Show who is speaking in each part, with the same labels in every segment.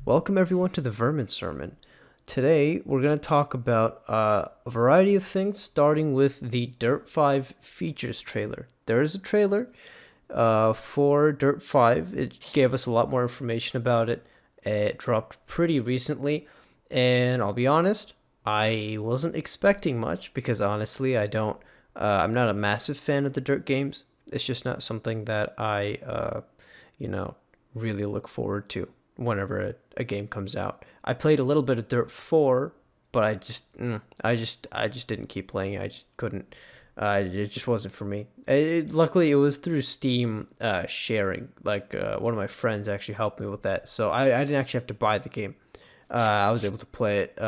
Speaker 1: Welcome everyone to the Vermin Sermon. Today we're going to talk about a variety of things, starting with the Dirt 5 features trailer. There is a trailer for Dirt 5. It gave us a lot more information about it. It dropped pretty recently, and I'll be honest, I wasn't expecting much because honestly, I'm not a massive fan of the Dirt games. It's just not something that you know, really look forward to whenever a game comes out. I played a little bit of Dirt 4, but I just didn't keep playing. I just couldn't. It just wasn't for me. Luckily, it was through Steam sharing. One of my friends actually helped me with that, so I didn't actually have to buy the game. I was able to play it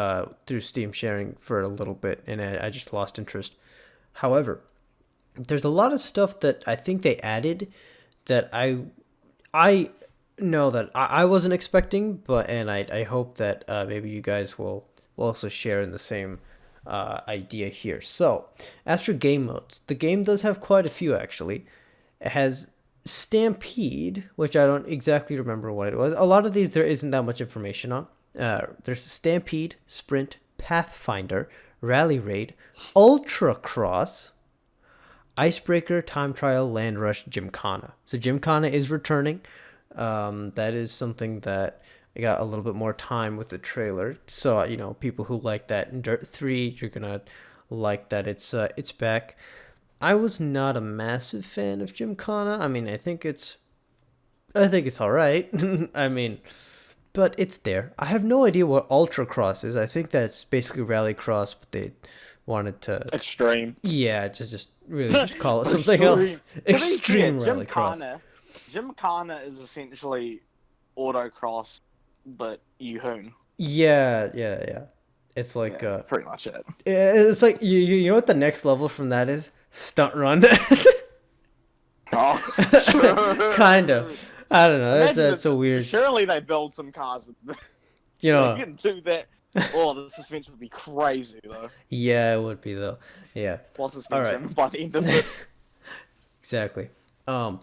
Speaker 1: through Steam sharing for a little bit, and I just lost interest. However, there's a lot of stuff that I think they added that I know that I wasn't expecting, and I hope that maybe you guys will also share in the same idea here. So, as for game modes, the game does have quite a few actually. It has Stampede, which I don't exactly remember what it was. A lot of these there isn't that much information on. There's Stampede, Sprint, Pathfinder, Rally Raid, Ultra Cross, Icebreaker, Time Trial, Land Rush, Gymkhana. So Gymkhana is returning. That is something that I got a little bit more time with the trailer. So people who like that in Dirt 3, you're gonna like that it's back. I was not a massive fan of Gymkhana. I mean, I think it's all right. I mean, but it's there. I have no idea what Ultra Cross is. I think that's basically Rally Cross, but they wanted to,
Speaker 2: Extreme.
Speaker 1: yeah, just really just call it something else. Extreme Rally Cross.
Speaker 2: Gymkhana is essentially autocross, but you-hoon.
Speaker 1: Yeah. It's
Speaker 2: Yeah,
Speaker 1: like
Speaker 2: that's pretty much it.
Speaker 1: it's like you know what the next level from that is? Stunt run.
Speaker 2: Oh.
Speaker 1: Kind of. I don't know. That's a weird.
Speaker 2: Surely they build some cars and
Speaker 1: You
Speaker 2: they
Speaker 1: know.
Speaker 2: can do that. Oh, the suspension would be crazy though.
Speaker 1: Yeah, it would be though. Yeah.
Speaker 2: What
Speaker 1: All right.
Speaker 2: suspension by the end of it?
Speaker 1: Exactly. Um,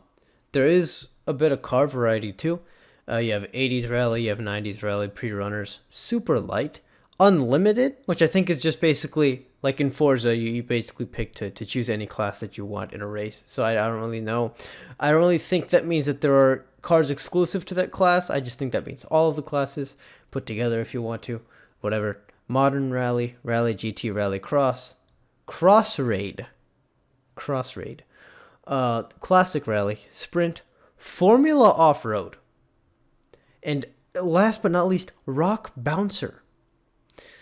Speaker 1: there is a bit of car variety too. You have 80s rally, you have 90s rally, pre-runners, super light, unlimited, which I think is just basically like in Forza, you basically pick to choose any class that you want in a race. So I don't really know. I don't really think that means that there are cars exclusive to that class. I just think that means all of the classes put together if you want to. Whatever. Modern rally, rally GT, rally cross, cross raid, cross raid. Classic rally, sprint, Formula off road, and last but not least, rock bouncer.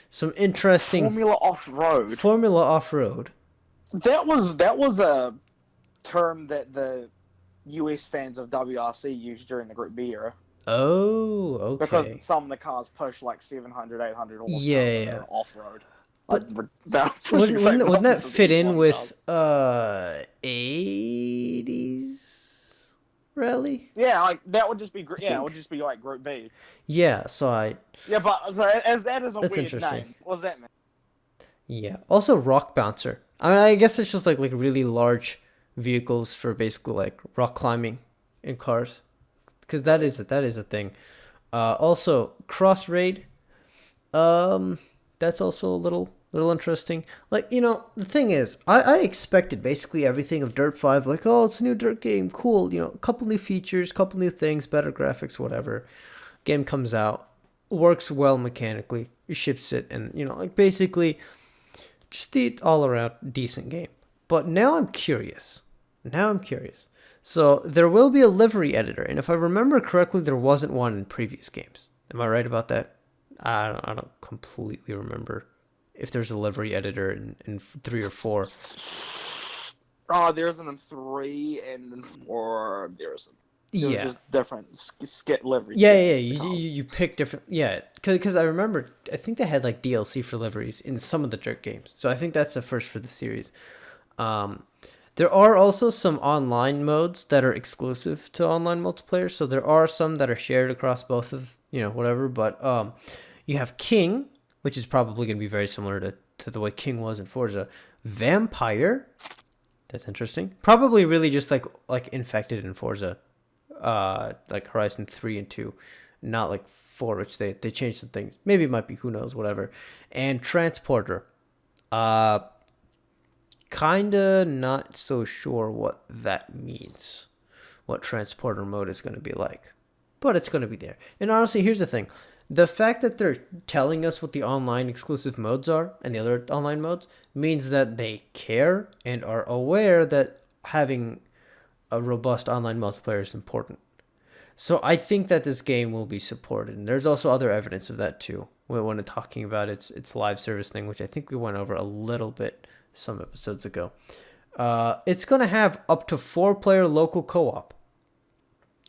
Speaker 1: Some interesting
Speaker 2: Formula off-road.
Speaker 1: Formula off road.
Speaker 2: That was a term that the US fans of WRC used during the Group B era.
Speaker 1: Oh,
Speaker 2: Because
Speaker 1: okay.
Speaker 2: some of the cars push like 700, 800 horsepower
Speaker 1: Yeah,
Speaker 2: when
Speaker 1: yeah.
Speaker 2: they're off-road.
Speaker 1: But wouldn't that
Speaker 2: Buttons
Speaker 1: fit
Speaker 2: these
Speaker 1: in
Speaker 2: one
Speaker 1: with
Speaker 2: cars.
Speaker 1: 80s rally?
Speaker 2: Yeah, like that would just be
Speaker 1: I
Speaker 2: yeah, it
Speaker 1: think.
Speaker 2: would just be like Group B.
Speaker 1: Yeah, so I
Speaker 2: Yeah, but so, as that is a
Speaker 1: that's
Speaker 2: weird
Speaker 1: interesting.
Speaker 2: name. What does that mean?
Speaker 1: Yeah. Also rock bouncer. I mean, I guess it's just like really large vehicles for basically like rock climbing in cars, because that is a thing. Also cross raid. Um, that's also a little interesting. Like the thing is, I expected basically everything of Dirt 5. Like, oh, it's a new Dirt game, cool. A couple new features, couple new things, better graphics, whatever. Game comes out, works well mechanically, ships it, and like basically just the all around decent game. But now I'm curious. Now I'm curious. So there will be a livery editor, and if I remember correctly, there wasn't one in previous games. Am I right about that? I don't completely remember if there's a livery editor in 3 or 4.
Speaker 2: Oh, there isn't in 3 and in 4 there isn't. There was
Speaker 1: Yeah.
Speaker 2: just different skit livery
Speaker 1: Yeah.
Speaker 2: skins for cars.
Speaker 1: You pick different. Yeah, because I remember I think they had like DLC for liveries in some of the Dirt games. So I think that's a first for the series. Um, there are also some online modes that are exclusive to online multiplayer. So there are some that are shared across both of whatever. But you have King, which is probably going to be very similar to the way King was in Forza. Vampire, that's interesting. Probably really just like infected in Forza, like Horizon 3 and 2. not like 4, which they changed some things. Maybe it might be, who knows, whatever. And transporter, uh, kinda not so sure what that means, what transporter mode is going to be like, but it's going to be there. And honestly, here's the thing: the fact that they're telling us what the online exclusive modes are and the other online modes means that they care and are aware that having a robust online multiplayer is important. So I think that this game will be supported, and there's also other evidence of that too. When talking about its live service thing, which I think we went over a little bit some episodes ago. It's gonna have up to 4-player local co-op.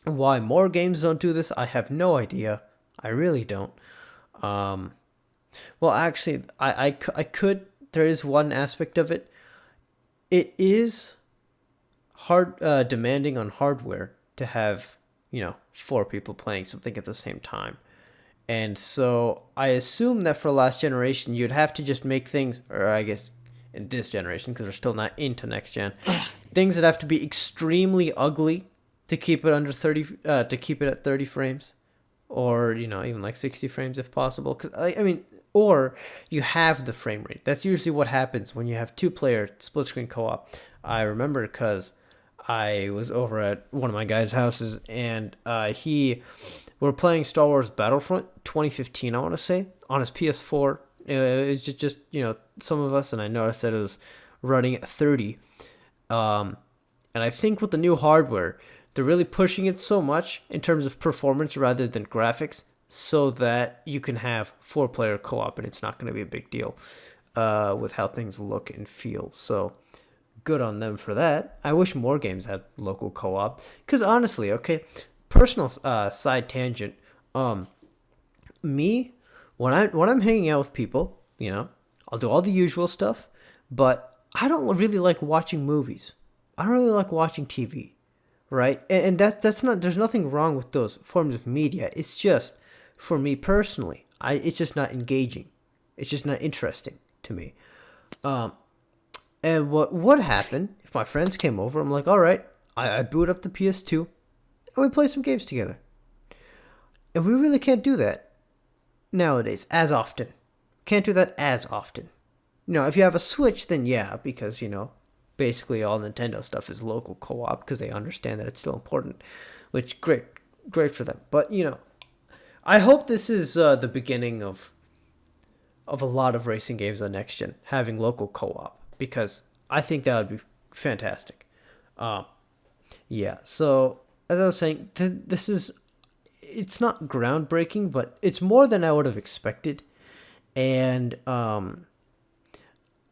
Speaker 1: Why more games don't do this, I have no idea. I really don't. Um, well, actually, I could. There is one aspect of it. It is hard demanding on hardware to have 4 people playing something at the same time. And so I assume that for last generation, you'd have to just make things, or I guess in this generation, because we're still not into next gen, things that have to be extremely ugly to keep it under 30, to keep it at 30 frames, or even like 60 frames if possible. Because I mean, or you have the frame rate. That's usually what happens when you have 2-player split screen co-op. I remember because I was over at one of my guys' houses, and we were playing Star Wars Battlefront 2015, I want to say, on his PS4. It was just some of us, and I noticed that it was running at 30. And I think with the new hardware, they're really pushing it so much in terms of performance rather than graphics, so that you can have 4-player co-op, and it's not going to be a big deal with how things look and feel. So good on them for that. I wish more games had local co-op, because honestly, okay, personal side tangent. Me, when I'm hanging out with people, I'll do all the usual stuff, but I don't really like watching movies. I don't really like watching TV, right? And that's not. There's nothing wrong with those forms of media. It's just, for me personally, it's just not engaging. It's just not interesting to me. And what would happen if my friends came over? I'm like, all right, I boot up the PS2, and we play some games together. And we really can't do that nowadays as often. Can't do that as often. If you have a Switch, then yeah, because basically all Nintendo stuff is local co-op because they understand that it's still important, which great for them. But I hope this is the beginning of a lot of racing games on next gen having local co-op, because I think that would be fantastic. Yeah. So as I was saying, it's not groundbreaking, but it's more than I would have expected, and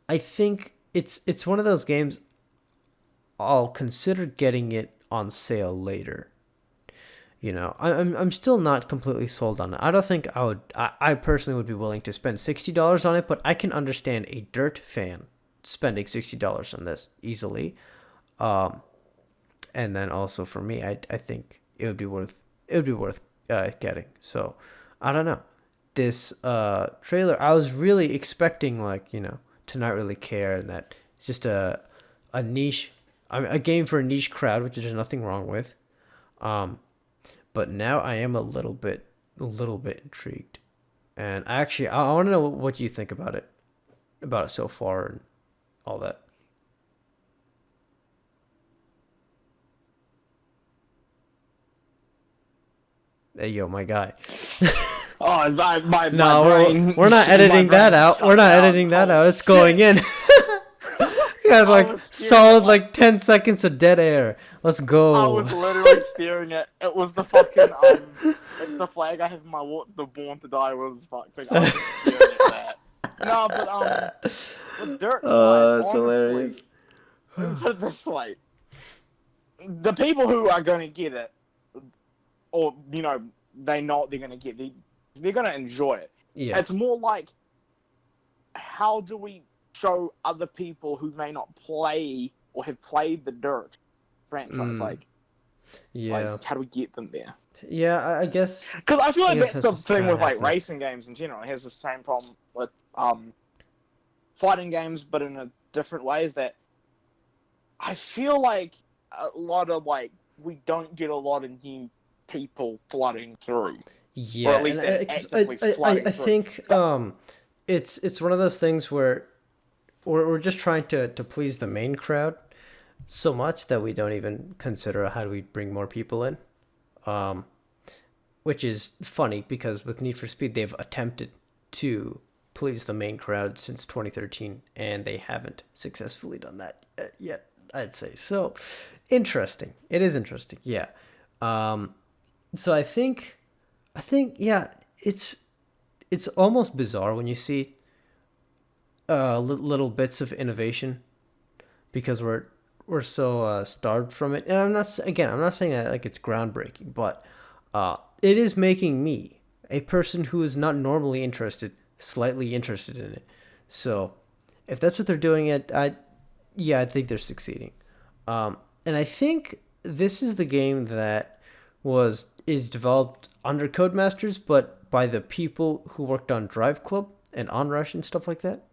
Speaker 1: I think it's one of those games I'll consider getting it on sale later. I'm still not completely sold on it. I don't think I personally would be willing to spend $60 on it, but I can understand a DiRT fan spending $60 on this easily. And then also for me, I think it would be worth getting. So I don't know. This trailer, I was really expecting to not really care, and that it's just a niche, a game for a niche crowd, which there's nothing wrong with. But now I am a little bit intrigued, and actually I want to know what you think about it so far and all that. Hey, yo, my guy.
Speaker 2: Oh, my
Speaker 1: No,
Speaker 2: brain.
Speaker 1: we're not editing that out. We're not editing that out. It's going in. You had like solid 10 seconds of dead air. Let's go.
Speaker 2: I was literally staring at it. Was the fucking it's the flag I have in my wall. It's the Born to Die was fucking. I was just staring at that. No, but the DiRT side,
Speaker 1: that's
Speaker 2: honestly,
Speaker 1: hilarious.
Speaker 2: let me put it this way: the people who are going to get it, or they know what they're going to get, they're going to enjoy it.
Speaker 1: Yeah.
Speaker 2: It's more like, how do we show other people who may not play or have played the DiRT franchise,
Speaker 1: Yeah.
Speaker 2: how do we get them there?
Speaker 1: Yeah, I guess.
Speaker 2: Because I feel like that's the
Speaker 1: just
Speaker 2: thing
Speaker 1: kinda
Speaker 2: with
Speaker 1: happening.
Speaker 2: racing games in general. It has the same problem with fighting games, but in a different way. Is that I feel like a lot of we don't get a lot of new people flooding through. or
Speaker 1: Yeah,
Speaker 2: at
Speaker 1: and
Speaker 2: least they're actively
Speaker 1: I
Speaker 2: flooding through.
Speaker 1: think it's one of those things where we're just trying to please the main crowd so much that we don't even consider how do we bring more people in. Um, which is funny because with Need for Speed they've attempted to please the main crowd since 2013 and they haven't successfully done that yet, I'd say. So interesting. It is interesting. Yeah. Um, so I think yeah, it's almost bizarre when you see little bits of innovation because we're so starved from it. And I'm not saying that like it's groundbreaking, but it is making me a person who is not normally interested slightly interested in it. So if that's what they're doing, I think they're succeeding. And I think this is the game that is developed under Codemasters, but by the people who worked on Drive Club and Onrush and stuff like that.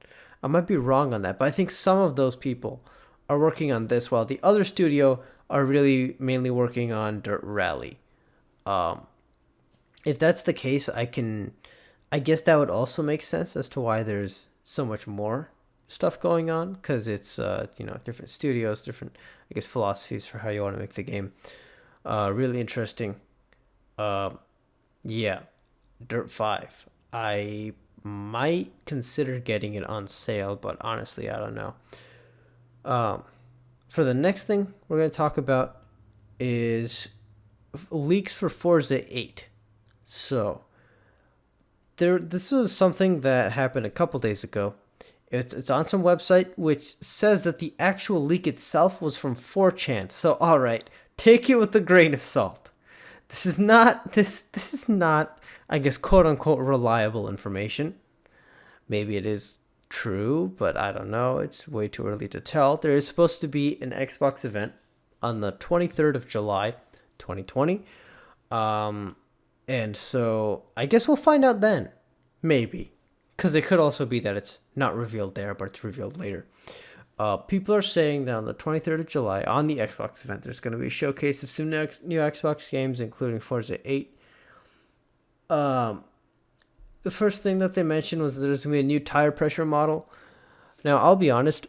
Speaker 1: I might be wrong on that, but I think some of those people are working on this, while the other studio are really mainly working on Dirt Rally. Um, if that's the case, I guess that would also make sense as to why there's so much more stuff going on because it's different studios, different I guess philosophies for how you want to make the game. Really interesting. Um, yeah, Dirt 5. I might consider getting it on sale, but honestly, I don't know. Um, for the next thing we're going to talk about is leaks for Forza 8. So, this was something that happened a couple days ago. It's on some website which says that the actual leak itself was from 4chan. So, all right, take it with a grain of salt. This is not I guess quote unquote reliable information. Maybe it is true, but I don't know. It's way too early to tell. There is supposed to be an Xbox event on the 23rd of July, 2020. Um, and so I guess we'll find out then. Maybe. Because it could also be that it's not revealed there, but it's revealed later. People are saying that on the 23rd of July, on the Xbox event, there's going to be a showcase of some new Xbox games, including Forza 8. Um, the first thing that they mentioned was that there's going to be a new tire pressure model. Now, I'll be honest,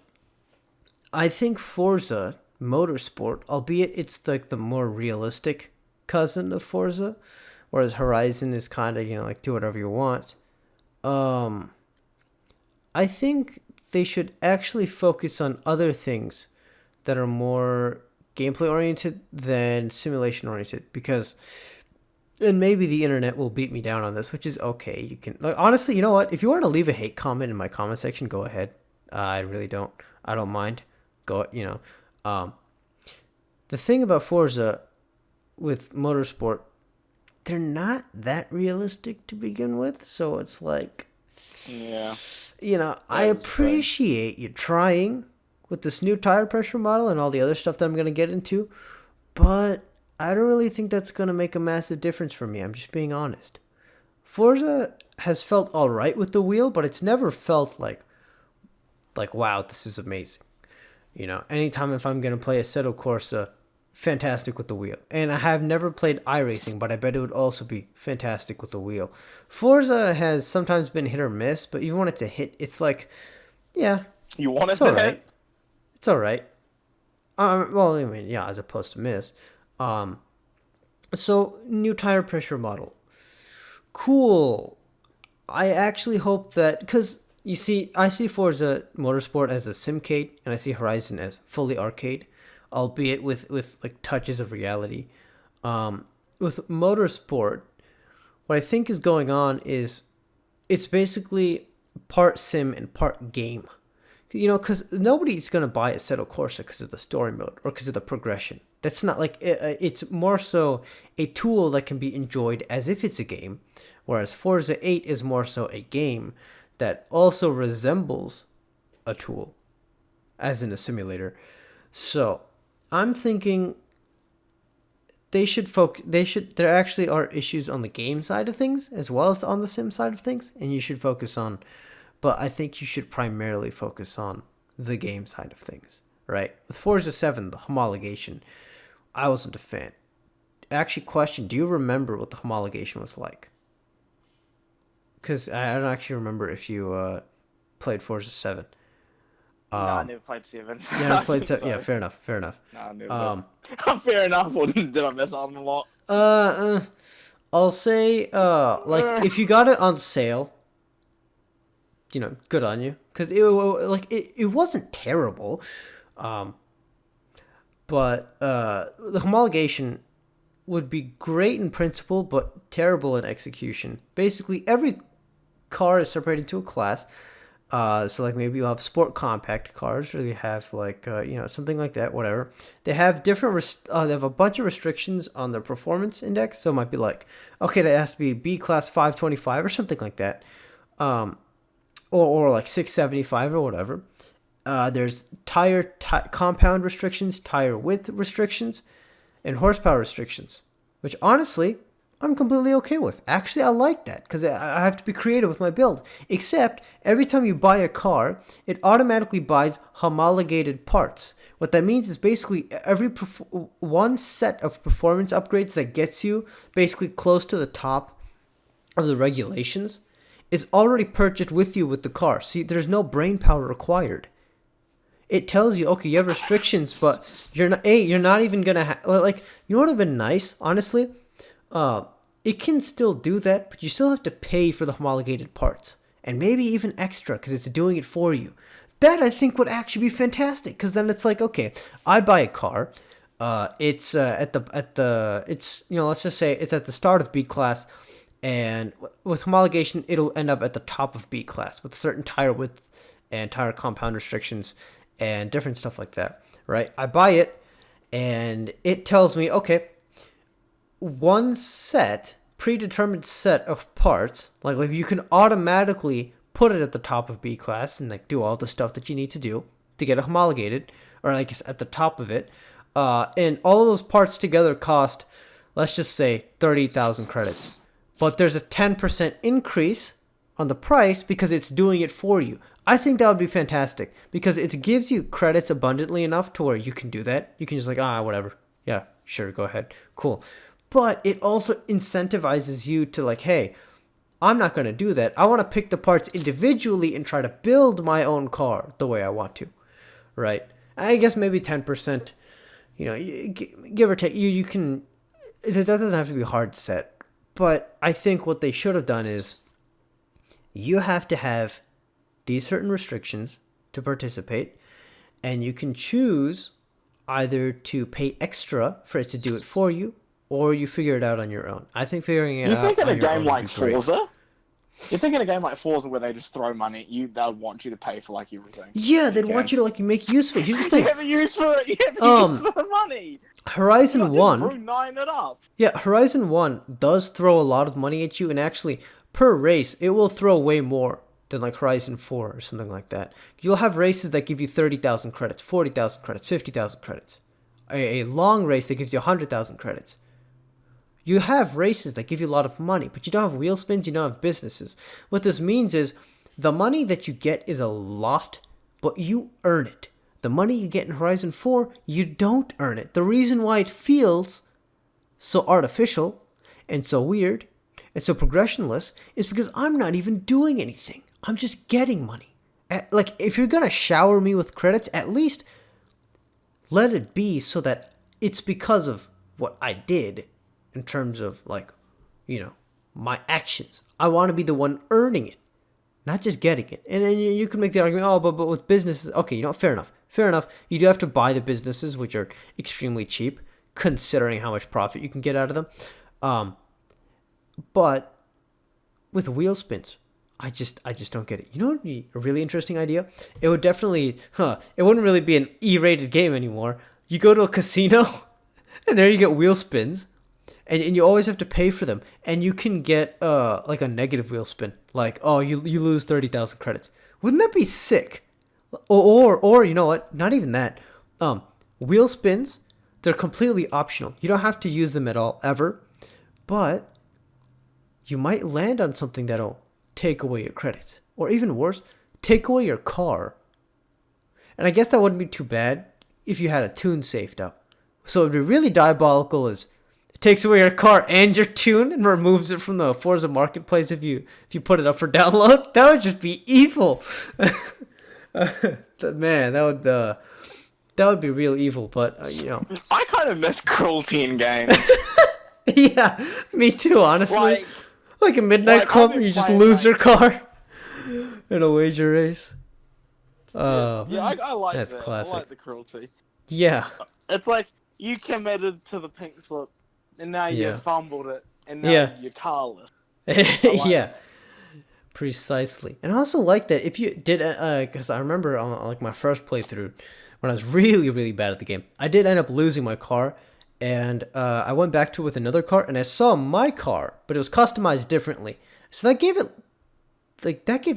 Speaker 1: I think Forza Motorsport, albeit it's like the more realistic cousin of Forza, whereas Horizon is kind of, like do whatever you want. Um, I think they should actually focus on other things that are more gameplay oriented than simulation oriented because and maybe the internet will beat me down on this, which is okay. You can like honestly, you know what? If you want to leave a hate comment in my comment section, go ahead. I really don't. I don't mind. Go. The thing about Forza with Motorsport, they're not that realistic to begin with. So it's like,
Speaker 2: Yeah.
Speaker 1: I appreciate you trying with this new tire pressure model and all the other stuff that I'm gonna get into, but I don't really think that's going to make a massive difference for me. I'm just being honest. Forza has felt all right with the wheel, but it's never felt like wow, this is amazing. Anytime if I'm going to play Assetto Corsa, fantastic with the wheel. And I have never played iRacing, but I bet it would also be fantastic with the wheel. Forza has sometimes been hit or miss, but even when it's a hit, it's like, yeah,
Speaker 2: You want it
Speaker 1: it's all
Speaker 2: to
Speaker 1: right.
Speaker 2: hit?
Speaker 1: It's all right. Well, I mean, yeah, as opposed to miss. Um, so new tire pressure model. Cool. I actually hope that because you see, I see Forza Motorsport as a simcade, and I see Horizon as fully arcade, albeit with like touches of reality. With Motorsport, what I think is going on is it's basically part sim and part game. Because nobody's gonna buy Assetto Corsa because of the story mode or because of the progression. That's not like it's more so a tool that can be enjoyed as if it's a game, whereas Forza 8 is more so a game that also resembles a tool, as in a simulator. So I'm thinking they should focus. They should. There actually are issues on the game side of things as well as on the sim side of things, and you should focus on. But I think you should primarily focus on the game side of things, right? With Forza 7, the homologation, I wasn't a fan. Actually, question: do you remember what the homologation was like? because I don't actually remember if you played Forza 7.
Speaker 2: No, I
Speaker 1: Um,
Speaker 2: never played 7. So
Speaker 1: yeah, I
Speaker 2: I
Speaker 1: played
Speaker 2: think
Speaker 1: 7. Yeah,
Speaker 2: so.
Speaker 1: fair enough. Fair enough.
Speaker 2: No, never.
Speaker 1: Um,
Speaker 2: Fair enough. Or did I mess up a lot?
Speaker 1: uh, uh, I'll say, like if you got it on sale, good on you, because it wasn't terrible, um, but the homologation would be great in principle, but terrible in execution. Basically, every car is separated into a class. So like maybe you'll have sport compact cars, or you have like something like that, whatever. They have they have a bunch of restrictions on their performance index. So it might be like, okay, that has to be B class 525 or something like that, um, or like 675 or whatever. There's compound restrictions, tire width restrictions, and horsepower restrictions, which honestly I'm completely okay with. Actually, I like that because I have to be creative with my build. Except every time you buy a car, it automatically buys homologated parts. What that means is basically one set of performance upgrades that gets you basically close to the top of the regulations is already purchased with you with the car. See, there's no brain power required. It tells you, okay, you have restrictions, but you're not even gonna like. You know what would have been nice, honestly. It can still do that, but you still have to pay for the homologated parts, and maybe even extra because it's doing it for you. That I think would actually be fantastic, because then it's like, okay, I buy a car. It's it's let's just say it's at the start of B class, and with homologation, it'll end up at the top of B class with certain tire width and tire compound restrictions and different stuff like that, right? I buy it, and it tells me, okay, one predetermined set of parts, like you can automatically put it at the top of B class and like do all the stuff that you need to do to get it homologated, or like at the top of it, and all of those parts together cost, let's just say 30,000 credits, but there's a 10% increase on the price because it's doing it for you. I think that would be fantastic because it gives you credits abundantly enough to where you can do that. You can just like, whatever. Yeah, sure, go ahead. Cool. But it also incentivizes you to like, hey, I'm not going to do that. I want to pick the parts individually and try to build my own car the way I want to, right? I guess maybe 10%, give or take, you can, that doesn't have to be hard set. But I think what they should have done is you have to have these certain restrictions to participate, and you can choose either to pay extra for it to do it for you, or you figure it out on your own. I think figuring it
Speaker 2: You
Speaker 1: out
Speaker 2: think in
Speaker 1: on
Speaker 2: a
Speaker 1: your own
Speaker 2: game
Speaker 1: would
Speaker 2: like
Speaker 1: be great.
Speaker 2: Forza? You think in a game like Forza where they just throw money at you, they'll want you to pay for like everything?
Speaker 1: Yeah,
Speaker 2: You
Speaker 1: they'd
Speaker 2: can.
Speaker 1: want you to like make use of it. Here's the
Speaker 2: You
Speaker 1: thing.
Speaker 2: have a use for it. You have a use for the money.
Speaker 1: Horizon
Speaker 2: You're not
Speaker 1: 1,
Speaker 2: just brute-9 it up.
Speaker 1: yeah, Horizon 1 does throw a lot of money at you, and actually, per race, it will throw way more than like Horizon 4 or something like that. You'll have races that give you 30,000 credits, 40,000 credits, 50,000 credits. A long race that gives you 100,000 credits. You have races that give you a lot of money, but you don't have wheel spins, you don't have businesses. What this means is the money that you get is a lot, but you earn it. The money you get in Horizon 4, you don't earn it. The reason why it feels so artificial and so weird and so progressionless is because I'm not even doing anything. I'm just getting money. Like, if you're going to shower me with credits, at least let it be so that it's because of what I did in terms of, like, my actions. I want to be the one earning it, not just getting it. And then you can make the argument, but with businesses, okay, fair enough. Fair enough. You do have to buy the businesses, which are extremely cheap, considering how much profit you can get out of them. But with wheel spins, I just don't get it. You know what would be a really interesting idea? It would definitely, it wouldn't really be an E-rated game anymore. You go to a casino, and there you get wheel spins, and you always have to pay for them. And you can get like a negative wheel spin, like, you lose 30,000 credits. Wouldn't that be sick? Or you know what? Not even that. Wheel spins, they're completely optional. You don't have to use them at all ever, but you might land on something that'll take away your credits, or even worse, take away your car. And I guess that wouldn't be too bad if you had a tune saved up. So it'd be really diabolical is It takes away your car and your tune and removes it from the Forza marketplace if you put it up for download. That would just be evil. Man, that would be real evil. But
Speaker 2: I kind of miss cruelty in games.
Speaker 1: yeah, me too. Honestly, like a midnight
Speaker 2: like,
Speaker 1: club
Speaker 2: I've
Speaker 1: where
Speaker 2: been
Speaker 1: you just
Speaker 2: playing,
Speaker 1: lose
Speaker 2: like-
Speaker 1: your car in a wager race.
Speaker 2: I like
Speaker 1: that's
Speaker 2: that.
Speaker 1: classic.
Speaker 2: I like the cruelty.
Speaker 1: Yeah,
Speaker 2: It's like you committed to the pink slip, and now you
Speaker 1: Yeah.
Speaker 2: fumbled it, and now
Speaker 1: Yeah.
Speaker 2: you're carless. like
Speaker 1: yeah, precisely. And I also like that if you did, because I remember on like my first playthrough when I was really really bad at the game, I did end up losing my car, and I went back to it with another car, and I saw my car, but it was customized differently. So that gave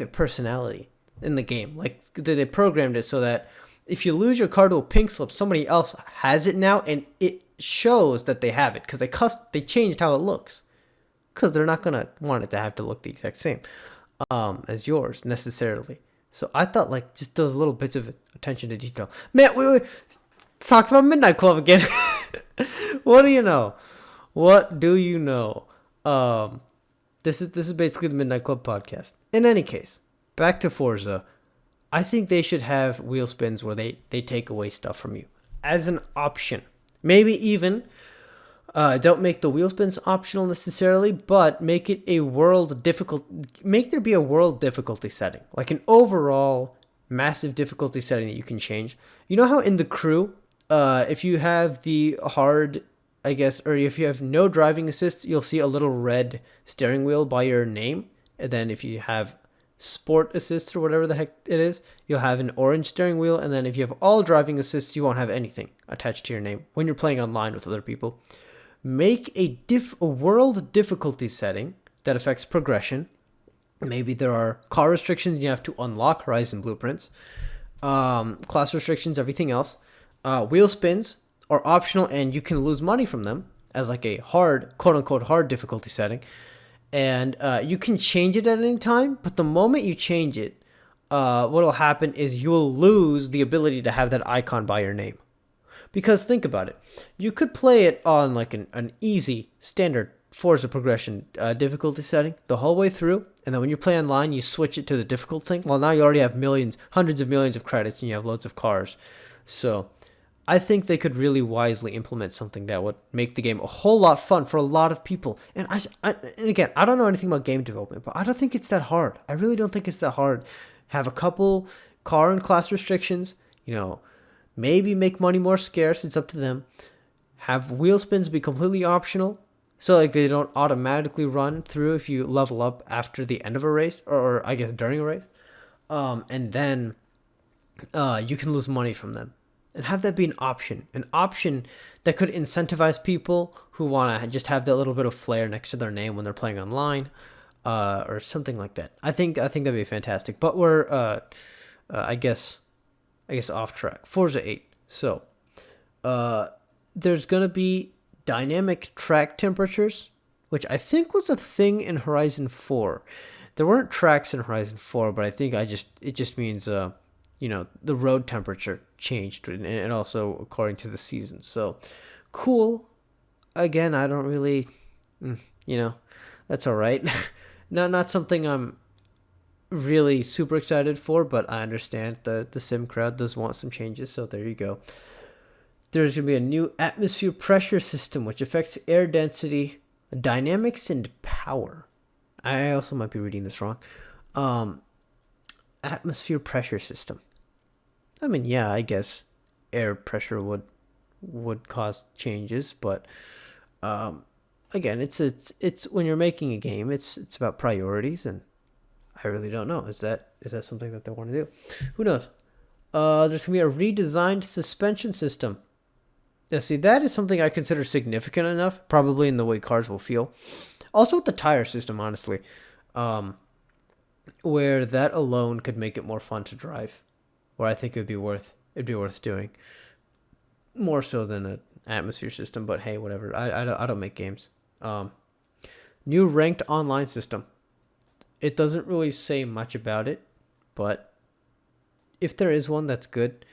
Speaker 1: it personality in the game. Like they programmed it so that if you lose your car to a pink slip, somebody else has it now, and it shows that they have it because they changed how it looks. Because they're not gonna want it to have to look the exact same as yours necessarily. So I thought like just those little bits of attention to detail. Man, we talked about Midnight Club again. What do you know? What do you know? This is basically the Midnight Club podcast. In any case, back to Forza. I think they should have wheel spins where they take away stuff from you as an option. Maybe even don't make the wheel spins optional necessarily, but make it a world difficult. Make there be a world difficulty setting, like an overall massive difficulty setting that you can change. You know how in the crew, if you have the hard, I guess, or if you have no driving assist, you'll see a little red steering wheel by your name, and then if you have sport assist or whatever the heck it is, you'll have an orange steering wheel, and then if you have all driving assists, you won't have anything attached to your name when you're playing online with other people. Make a world difficulty setting that affects progression. Maybe there are car restrictions, you have to unlock Horizon Blueprints, class restrictions, everything else. Wheel spins are optional, and you can lose money from them as like a hard, quote unquote, hard difficulty setting. And you can change it at any time, but the moment you change it, what'll happen is you'll lose the ability to have that icon by your name. Because think about it, you could play it on like an easy standard Forza progression difficulty setting the whole way through, and then when you play online, you switch it to the difficult thing. Well, now you already have millions, hundreds of millions of credits, and you have loads of cars. So I think they could really wisely implement something that would make the game a whole lot fun for a lot of people. And and again, I don't know anything about game development, but I don't think it's that hard. I really don't think it's that hard. Have a couple car and class restrictions, maybe make money more scarce. It's up to them. Have wheel spins be completely optional, so like they don't automatically run through if you level up after the end of a race, or I guess during a race. And then you can lose money from them. And have that be an option that could incentivize people who want to just have that little bit of flair next to their name when they're playing online, or something like that. I think that'd be fantastic. But we're, I guess off track. Forza 8. So, there's gonna be dynamic track temperatures, which I think was a thing in Horizon 4. There weren't tracks in Horizon 4, but I think it just means the road temperature changed, and also according to the season. So cool. Again, I don't really, that's all right. Not something I'm really super excited for, but I understand the sim crowd does want some changes. So there you go. There's going to be a new atmosphere pressure system, which affects air density, dynamics, and power. I also might be reading this wrong. Atmosphere pressure system. I mean, yeah, I guess air pressure would cause changes, but again, it's when you're making a game, it's about priorities, and I really don't know. Is that something that they want to do? Who knows? There's gonna be a redesigned suspension system. Now, see, that is something I consider significant enough, probably in the way cars will feel. Also with the tire system, honestly, where that alone could make it more fun to drive. Where I think it'd be worth doing, more so than an atmosphere system. But hey, whatever. I don't make games. New ranked online system. It doesn't really say much about it, but if there is one, that's good.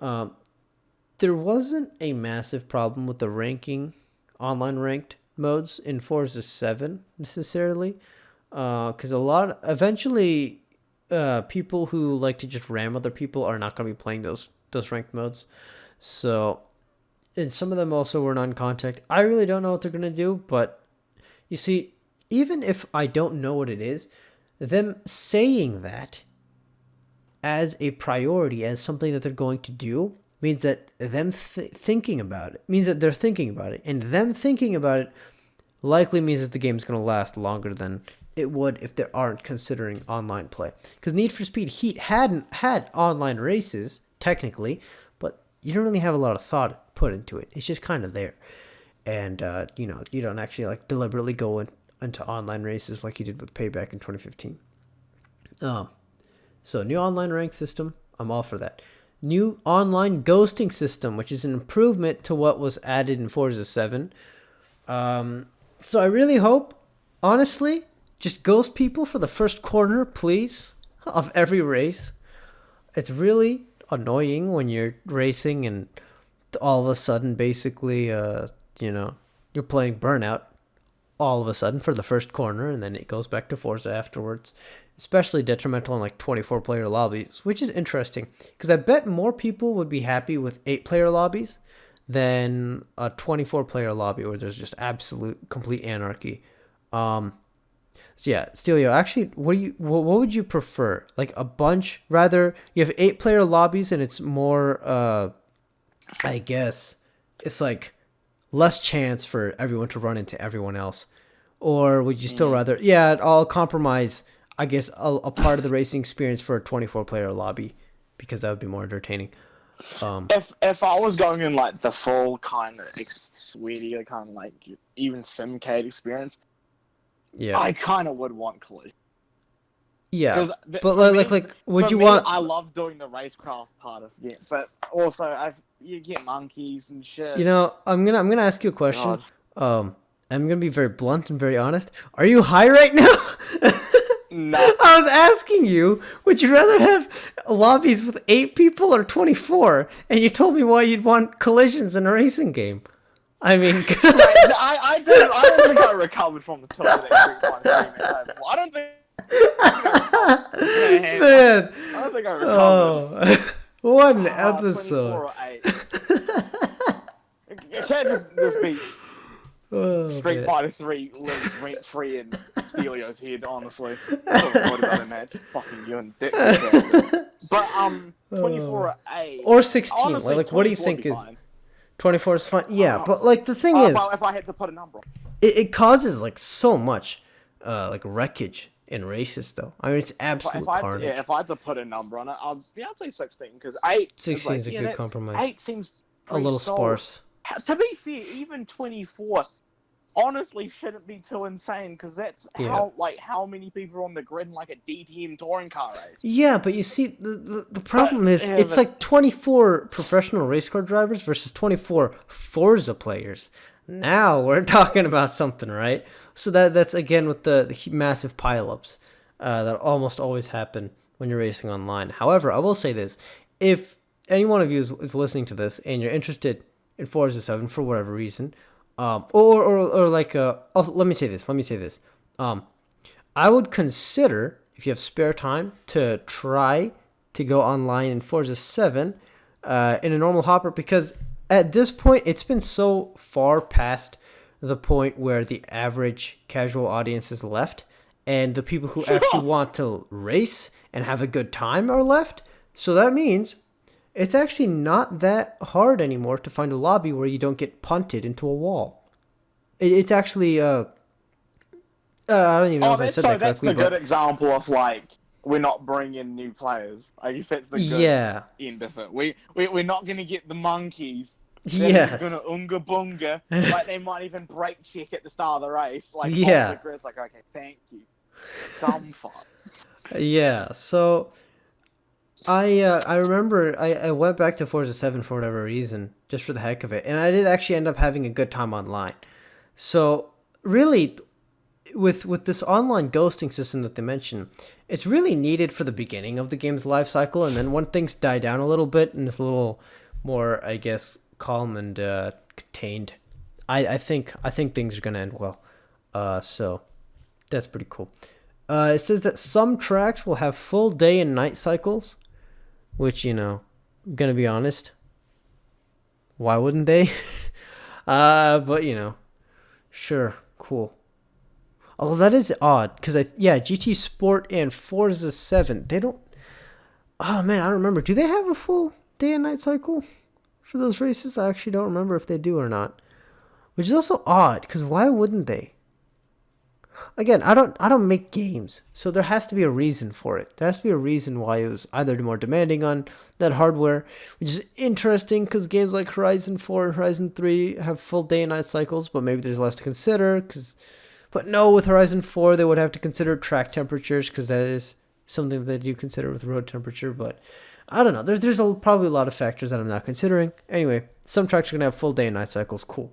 Speaker 1: There wasn't a massive problem with the ranking online ranked modes in Forza 7 necessarily, because eventually people who like to just ram other people are not going to be playing those ranked modes. So, and some of them also were non-contact. I really don't know what they're going to do, but you see, even if I don't know what it is, them saying that as a priority, as something that they're going to do, means that them thinking about it means that they're thinking about it, and them thinking about it likely means that the game's going to last longer than it would if they aren't considering online play. Because Need for Speed Heat hadn't had online races technically, but you don't really have a lot of thought put into it. It's just kind of there, and you don't actually like deliberately go into online races like you did with Payback in 2015. So new online rank system, I'm all for that. New online ghosting system, which is an improvement to what was added in Forza 7. So I really hope, honestly, just ghost people for the first corner, please, of every race. It's really annoying when you're racing and all of a sudden, basically, you're playing Burnout all of a sudden for the first corner, and then it goes back to Forza afterwards. Especially detrimental in like 24-player lobbies, which is interesting because I bet more people would be happy with 8-player lobbies than a 24-player lobby where there's just absolute complete anarchy. So yeah, Stelio, actually, what would you prefer? Like a bunch, rather you have 8-player lobbies and it's more, I guess it's like less chance for everyone to run into everyone else, or would you still rather? Yeah, I'll compromise, I guess, a part of the racing experience for a 24-player lobby because that would be more entertaining.
Speaker 2: If I was going in like the full kind of sweetie, kind of like even Simcade experience,
Speaker 1: yeah,
Speaker 2: I kind of would want collision.
Speaker 1: Yeah, but like, would you want?
Speaker 2: I love doing the racecraft part of it, but also you get monkeys and shit.
Speaker 1: I'm gonna ask you a question. God. I'm gonna be very blunt and very honest. Are you high right now?
Speaker 2: No.
Speaker 1: I was asking you, would you rather have lobbies with 8 people or 24? And you told me why you'd want collisions in a racing game. I mean,
Speaker 2: I don't think I recovered from the toilet. I don't think.
Speaker 1: Man,
Speaker 2: I don't think I recovered.
Speaker 1: What an episode.
Speaker 2: It can't just be Street Fighter 3 lives rent free in Stelio's head, honestly. What about a match? Fucking you and Dick. But 24A
Speaker 1: or 16.
Speaker 2: Honestly,
Speaker 1: like what do you think is
Speaker 2: fine.
Speaker 1: 24 is fine? Yeah, but like the thing is,
Speaker 2: if I had to put a number on
Speaker 1: it causes like so much like wreckage in races though. I mean, it's absolute carnage.
Speaker 2: If I had to put a number on it, I'd say 16 because 8
Speaker 1: 16 is a good compromise.
Speaker 2: 8 seems
Speaker 1: a little sparse.
Speaker 2: To be fair, even 24 honestly shouldn't be too insane because that's how many people are on the grid in like a DTM touring car race.
Speaker 1: Yeah, but you see, the problem is it's like 24 professional race car drivers versus 24 Forza players. Now we're talking about something, right? So that's again with the massive pileups that almost always happen when you're racing online. However, I will say this: if any one of you is listening to this and you're interested in Forza 7 for whatever reason, or like let me say this. I would consider, if you have spare time, to try to go online in Forza 7 in a normal hopper, because at this point it's been so far past the point where the average casual audience is left and the people who actually want to race and have a good time are left. So that means it's actually not that hard anymore to find a lobby where you don't get punted into a wall. It's actually, I don't even know if I said that correctly.
Speaker 2: That's the good example of, like, we're not bringing new players. I guess that's the good end of it. We're not going to get the monkeys. They're going to unga bunga. Like, they might even brake check at the start of the race. Like, it's like, okay, thank you. Dumb fuck.
Speaker 1: Yeah, so I remember I went back to Forza 7 for whatever reason, just for the heck of it, and I did actually end up having a good time online. So really, with this online ghosting system that they mentioned, it's really needed for the beginning of the game's life cycle, and then when things die down a little bit and it's a little more, I guess, calm and contained, I think things are gonna end well. So that's pretty cool. It says that some tracks will have full day and night cycles, which, I'm gonna be honest, why wouldn't they? But sure, cool. Although that is odd, because GT Sport and Forza 7, they don't. Oh man, I don't remember. Do they have a full day and night cycle for those races? I actually don't remember if they do or not. Which is also odd, because why wouldn't they? Again, I don't make games, so there has to be a reason for it. There has to be a reason why it was either more demanding on that hardware, which is interesting because games like Horizon 4 and Horizon 3 have full day and night cycles, but maybe there's less to consider. But no, with Horizon 4 they would have to consider track temperatures because that is something that you consider with road temperature. But I don't know. There's probably a lot of factors that I'm not considering. Anyway, some tracks are gonna have full day and night cycles. Cool.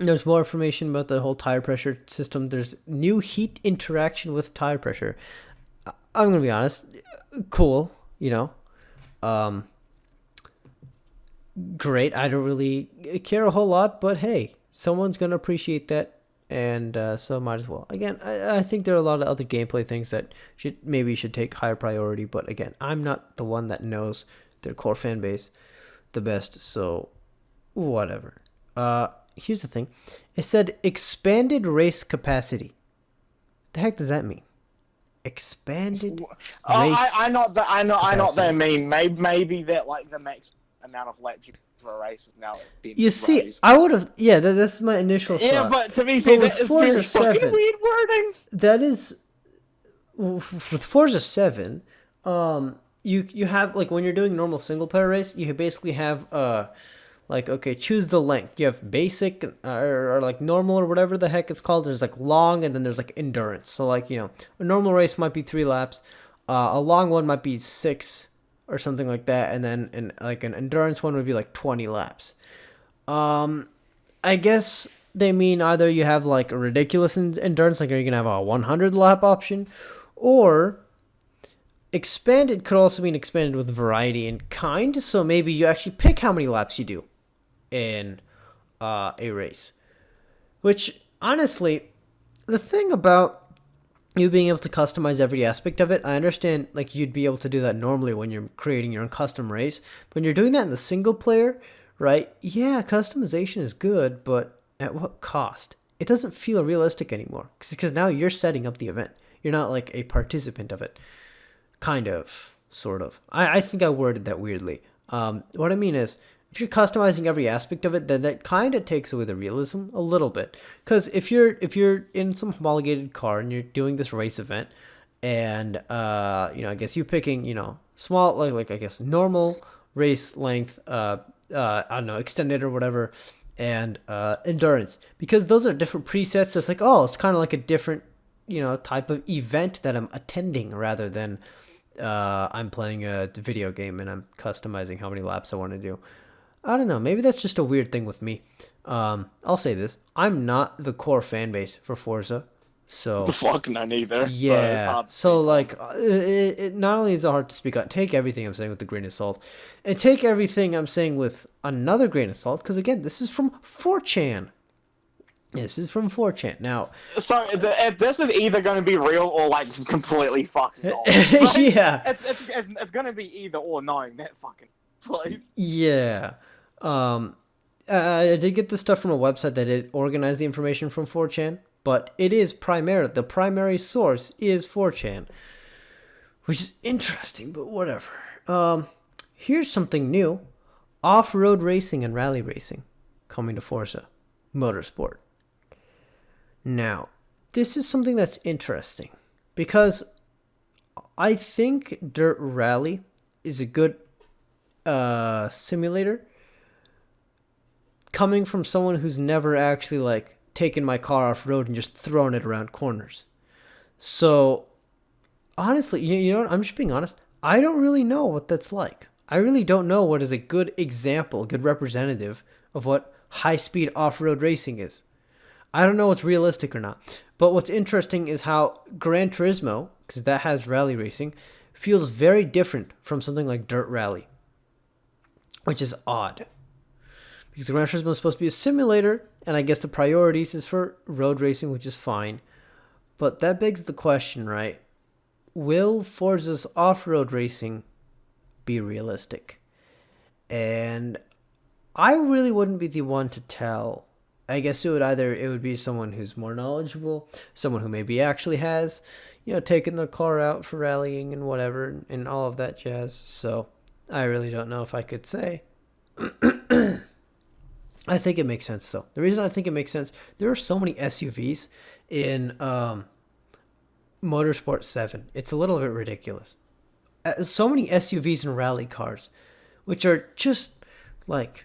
Speaker 1: There's more information about the whole tire pressure system. There's new heat interaction with tire pressure. I'm gonna be honest, cool. Great. I don't really care a whole lot, but hey, someone's gonna appreciate that, and so might as well. Again, I think there are a lot of other gameplay things that should take higher priority. But again, I'm not the one that knows their core fan base the best, so whatever. Here's the thing. It said expanded race capacity. The heck does that mean? Expanded race
Speaker 2: I know what they
Speaker 1: capacity.
Speaker 2: mean. Maybe that like the max amount of laps you for a race is now been
Speaker 1: You see,
Speaker 2: raised.
Speaker 1: I would have. Yeah, that's my initial thought.
Speaker 2: Yeah, but to be fair,
Speaker 1: with
Speaker 2: that is
Speaker 1: Forza
Speaker 2: very fucking
Speaker 1: 7,
Speaker 2: weird wording.
Speaker 1: That is with Forza 7. You have, like, when you're doing normal single player race, you basically have like, okay, choose the length. You have basic or like normal or whatever the heck it's called. There's like long, and then there's like endurance. So like, a normal race might be 3 laps, a long one might be 6 or something like that, and then like an endurance one would be like 20 laps. I guess they mean either you have like a ridiculous endurance, like you're gonna have a 100 lap option, or expanded could also mean expanded with variety and kind. So maybe you actually pick how many laps you do in a race. Which, honestly, the thing about you being able to customize every aspect of it, I understand, like, you'd be able to do that normally when you're creating your own custom race. When you're doing that in the single player, right? Yeah, customization is good, but at what cost? It doesn't feel realistic anymore because now you're setting up the event. You're not like a participant of it. Kind of, sort of. I think I worded that weirdly. What I mean is, if you're customizing every aspect of it, then that kind of takes away the realism a little bit. Because if you're in some homologated car and you're doing this race event, and I guess you picking small, like I guess normal race length, I don't know, extended or whatever, and endurance, because those are different presets. That's like, oh, it's kind of like a different type of event that I'm attending rather than I'm playing a video game and I'm customizing how many laps I want to do. I don't know. Maybe that's just a weird thing with me. I'll say this: I'm not the core fan base for Forza, so
Speaker 2: The fuck, none either.
Speaker 1: yeah. So like, it not only is it hard to speak on. Take everything I'm saying with a grain of salt, and take everything I'm saying with another grain of salt. Because again, this is from 4chan. This is from 4chan. Now,
Speaker 2: so this is either going to be real or like completely fucking off. Like,
Speaker 1: yeah,
Speaker 2: it's going to be either or, knowing that fucking place.
Speaker 1: yeah. I did get this stuff from a website that did organize the information from 4chan, but it is the primary source is 4chan, which is interesting, but whatever. Here's something new: off-road racing and rally racing coming to Forza Motorsport. Now, this is something that's interesting because I think Dirt Rally is a good simulator, coming from someone who's never actually like taken my car off road and just thrown it around corners. So honestly, you know what? I'm just being honest. I don't really know what that's like. I really don't know what is a good example, a good representative of what high-speed off-road racing is. I don't know what's realistic or not. But what's interesting is how Gran Turismo, because that has rally racing, feels very different from something like Dirt Rally, which is odd. Because Gran Turismo is supposed to be a simulator, and I guess the priorities is for road racing, which is fine. But that begs the question, right? Will Forza's off-road racing be realistic? And I really wouldn't be the one to tell. I guess it would be someone who's more knowledgeable, someone who maybe actually has, taken their car out for rallying and whatever and all of that jazz. So I really don't know if I could say. I think it makes sense though. The reason I think it makes sense, there are so many SUVs in Motorsport 7. It's a little bit ridiculous. So many SUVs and rally cars, which are just like,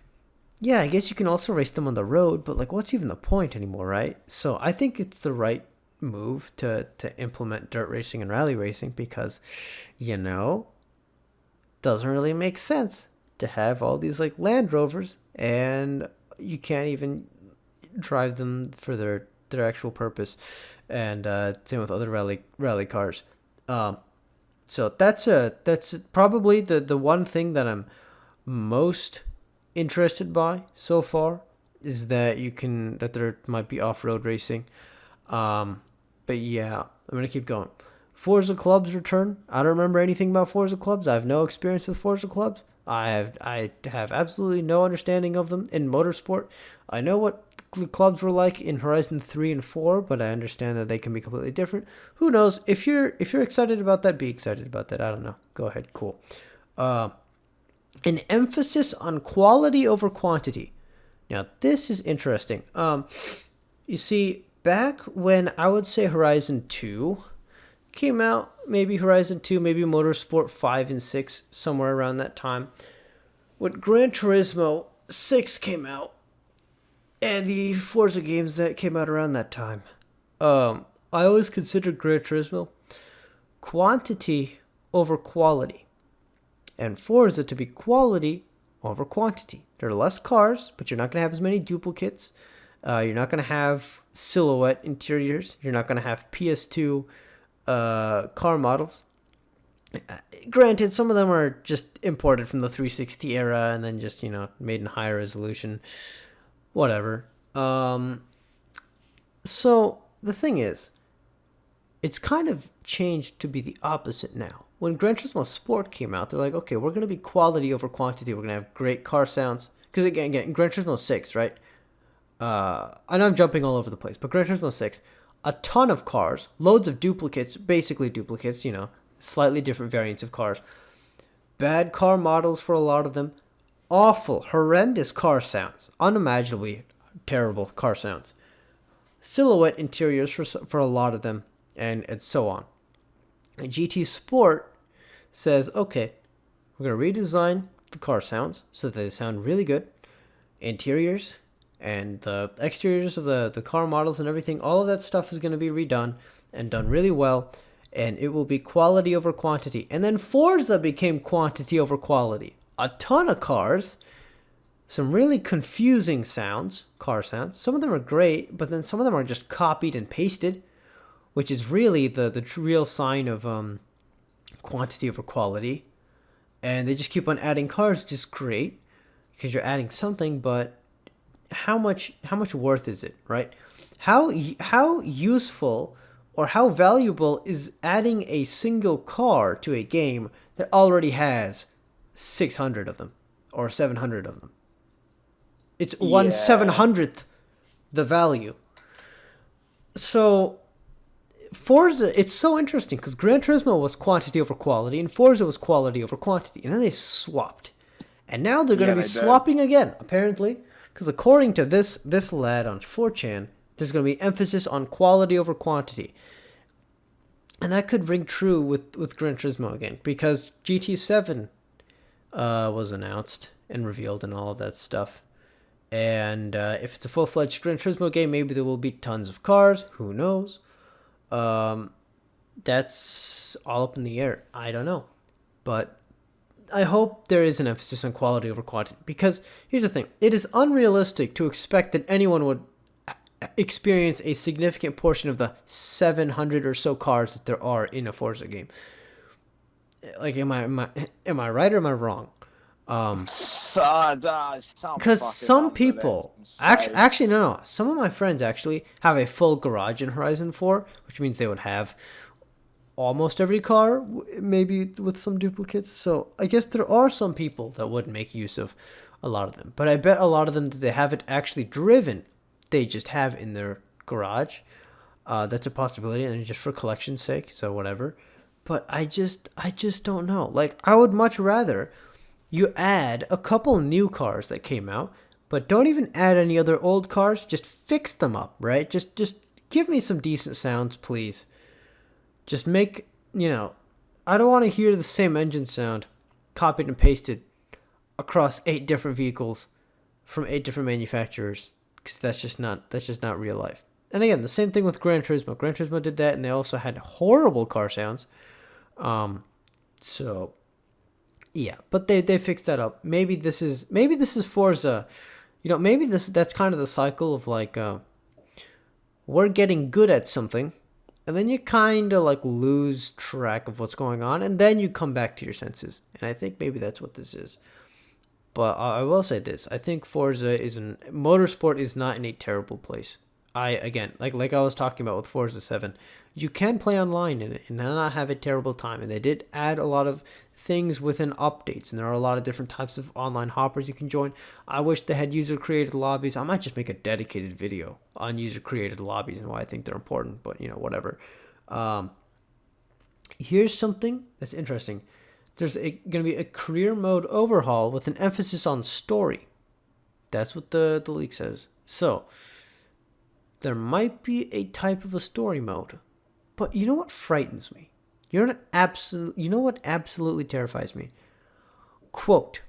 Speaker 1: yeah, I guess you can also race them on the road, but like, what's even the point anymore, right? So I think it's the right move to implement dirt racing and rally racing because, doesn't really make sense to have all these like Land Rovers and you can't even drive them for their actual purpose. And same with other rally cars. So that's probably the one thing that I'm most interested by so far is that there might be off-road racing. But yeah, I'm gonna keep going. Forza clubs return. I don't remember anything about Forza clubs. I have no experience with Forza clubs. I have absolutely no understanding of them in motorsport. I know what clubs were like in Horizon 3 and 4, but I understand that they can be completely different. Who knows? If you're excited about that, be excited about that. I don't know. Go ahead. Cool. An emphasis on quality over quantity. Now, this is interesting. You see, back when I would say Horizon 2 came out, maybe Horizon 2, maybe Motorsport 5 and 6, somewhere around that time, when Gran Turismo 6 came out, and the Forza games that came out around that time, I always considered Gran Turismo quantity over quality, and Forza to be quality over quantity. There are less cars, but you're not going to have as many duplicates. You're not going to have silhouette interiors. You're not going to have PS2 car models. Granted, some of them are just imported from the 360 era and then just, made in higher resolution. Whatever. So the thing is, it's kind of changed to be the opposite now. When Gran Turismo Sport came out, they're like, okay, we're going to be quality over quantity. We're going to have great car sounds. Because again, Gran Turismo 6, right? I know I'm jumping all over the place, but Gran Turismo 6, a ton of cars, loads of duplicates, basically duplicates, slightly different variants of cars. Bad car models for a lot of them. Awful, horrendous car sounds. Unimaginably terrible car sounds. Silhouette interiors for a lot of them, and so on. And GT Sport says, okay, we're going to redesign the car sounds so that they sound really good. Interiors and the exteriors of the car models and everything, all of that stuff is going to be redone and done really well. And it will be quality over quantity. And then Forza became quantity over quality. A ton of cars, some really confusing sounds, car sounds. Some of them are great, but then some of them are just copied and pasted, which is really the real sign of quantity over quality. And they just keep on adding cars, which is great because you're adding something, but how much worth is it, right? How useful or how valuable is adding a single car to a game that already has 600 of them or 700 of them? It's 1/700th the value. So Forza, it's so interesting because Gran Turismo was quantity over quality and Forza was quality over quantity, and then they swapped, and now they're going to be swapping again, apparently, because according to this lad on 4chan, there's going to be emphasis on quality over quantity, and that could ring true with Gran Turismo again, because GT7 was announced and revealed and all of that stuff. And if it's a full-fledged Gran Turismo game, maybe there will be tons of cars. Who knows? That's all up in the air. I don't know. But I hope there is an emphasis on quality over quantity. Because here's the thing. It is unrealistic to expect that anyone would experience a significant portion of the 700 or so cars that there are in a Forza game. Like, am I right or am I wrong?
Speaker 2: Some
Speaker 1: Because
Speaker 2: fucking
Speaker 1: some
Speaker 2: number, that's
Speaker 1: people,
Speaker 2: insane.
Speaker 1: actually, no. Some of my friends actually have a full garage in Horizon 4, which means they would have almost every car, maybe with some duplicates. So I guess there are some people that would make use of a lot of them. But I bet a lot of them that they haven't actually driven, they just have in their garage. That's a possibility, and just for collection's sake, so whatever. But I just don't know. Like, I would much rather you add a couple new cars that came out, but don't even add any other old cars. Just fix them up, right? Just give me some decent sounds, please. Just make, I don't want to hear the same engine sound copied and pasted across 8 different vehicles from 8 different manufacturers, because that's just not real life. And again, the same thing with Gran Turismo. Gran Turismo did that, and they also had horrible car sounds. So yeah, but they fixed that up. Maybe this is Forza. Maybe that's kind of the cycle of like, we're getting good at something, and then you kind of like lose track of what's going on, and then you come back to your senses. And I think maybe that's what this is. But I will say this: I think Forza motorsport is not in a terrible place. I again, like I was talking about with Forza 7, you can play online in it and not have a terrible time. And they did add a lot of things within updates, and there are a lot of different types of online hoppers you can join. I wish they had user created lobbies. I might just make a dedicated video on user created lobbies and why I think they're important. But whatever. Um, Here's something that's interesting. There's going to be a career mode overhaul with an emphasis on story. That's what the leak says. So, there might be a type of a story mode. But you know what frightens me? You know what absolutely terrifies me? Quote,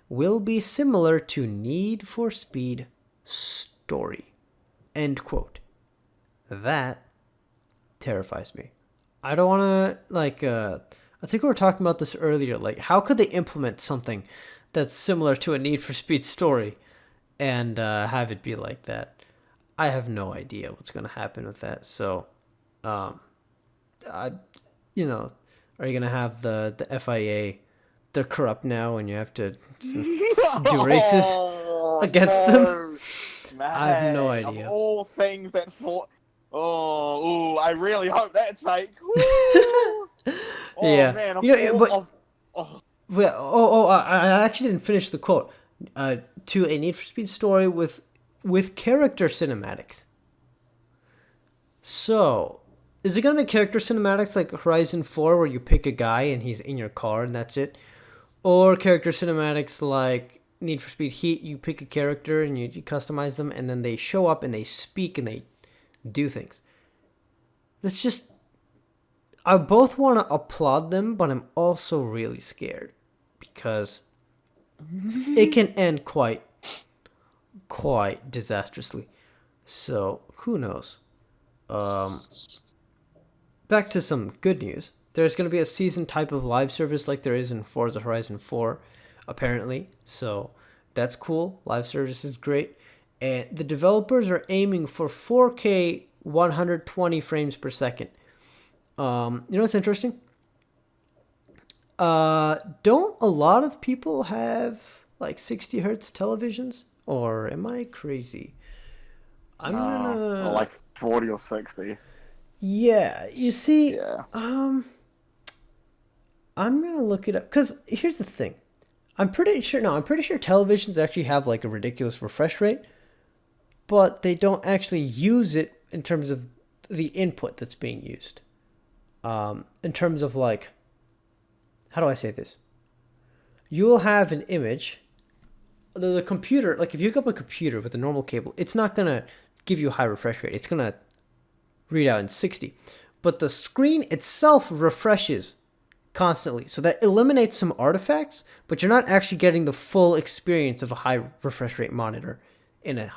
Speaker 1: will be similar to Need for Speed story. End quote. That terrifies me. I don't want to, I think we were talking about this earlier. Like, how could they implement something that's similar to a Need for Speed story and have it be like that? I have no idea what's going to happen with that. So, um, I, are you going to have the FIA? They're corrupt now, and you have to do races
Speaker 2: Oh
Speaker 1: against them.
Speaker 2: no,
Speaker 1: I have no
Speaker 2: man! Of
Speaker 1: idea.
Speaker 2: all things that for, oh, ooh, I really hope that's fake. Woo! Oh
Speaker 1: Yeah,
Speaker 2: man, of all
Speaker 1: but
Speaker 2: of, oh,
Speaker 1: well, I actually didn't finish the quote. To a Need for Speed story with character cinematics. So, is it gonna be character cinematics like Horizon 4, where you pick a guy and he's in your car and that's it, or character cinematics like Need for Speed Heat? You pick a character and you customize them, and then they show up and they speak and they do things. That's just. I both want to applaud them, but I'm also really scared because it can end quite disastrously. So who knows? Um, Back to some good news. There's going to be a season type of live service like there is in Forza Horizon 4, apparently. So that's cool. Live service is great. And the developers are aiming for 4K 120 frames per second. You know what's interesting? Don't a lot of people have like 60 hertz televisions? Or am I crazy? I'm
Speaker 2: or
Speaker 1: gonna.
Speaker 2: like 40 or 60.
Speaker 1: Yeah, you see,
Speaker 2: Yeah.
Speaker 1: I'm gonna look it up because here's the thing. I'm pretty sure televisions actually have like a ridiculous refresh rate, but they don't actually use it in terms of the input that's being used. In terms of like, how do I say this? You will have an image. The computer, like if you hook up a computer with a normal cable, it's not gonna give you a high refresh rate. It's gonna read out in 60, but the screen itself refreshes constantly, so that eliminates some artifacts, but you're not actually getting the full experience of a high refresh rate monitor in a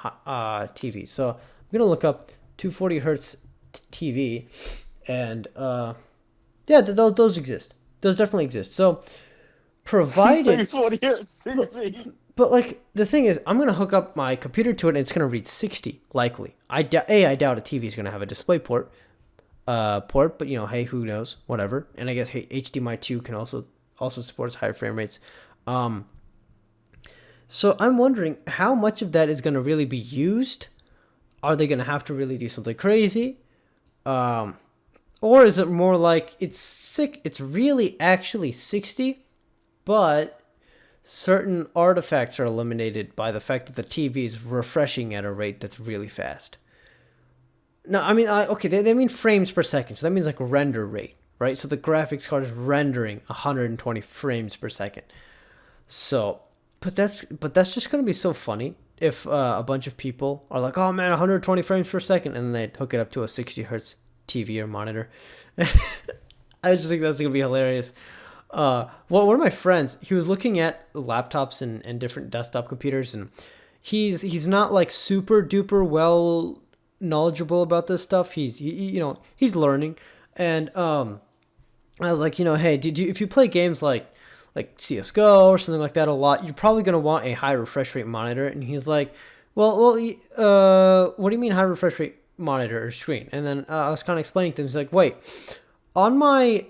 Speaker 1: TV. So I'm gonna look up 240 hertz TV, and yeah, those exist. Those definitely exist. So provided,
Speaker 2: 240 or 60.
Speaker 1: but like the thing is, I'm gonna hook up my computer to it, and it's gonna read 60 likely. I doubt a TV is gonna have a display port, but hey, who knows? Whatever. And I guess, hey, HDMI 2 can also supports higher frame rates. So I'm wondering how much of that is going to really be used. Are they going to have to really do something crazy? Um, or is it more like it's sick? It's really actually 60, but certain artifacts are eliminated by the fact that the TV is refreshing at a rate that's really fast. No, I mean, okay, they mean frames per second, so that means like render rate, right? So the graphics card is rendering 120 frames per second. So, but that's just gonna be so funny if a bunch of people are like, "Oh man, 120 frames per second," and they hook it up to a 60 hertz TV or monitor. I just think that's gonna be hilarious. Well, one of my friends, he was looking at laptops and different desktop computers, and he's not like super duper well knowledgeable about this stuff. He's learning, and I was like, hey, did you if you play games like CS:GO or something like that a lot, you're probably gonna want a high refresh rate monitor. And he's like, what do you mean high refresh rate monitor or screen? And then I was kind of explaining things like, wait, on my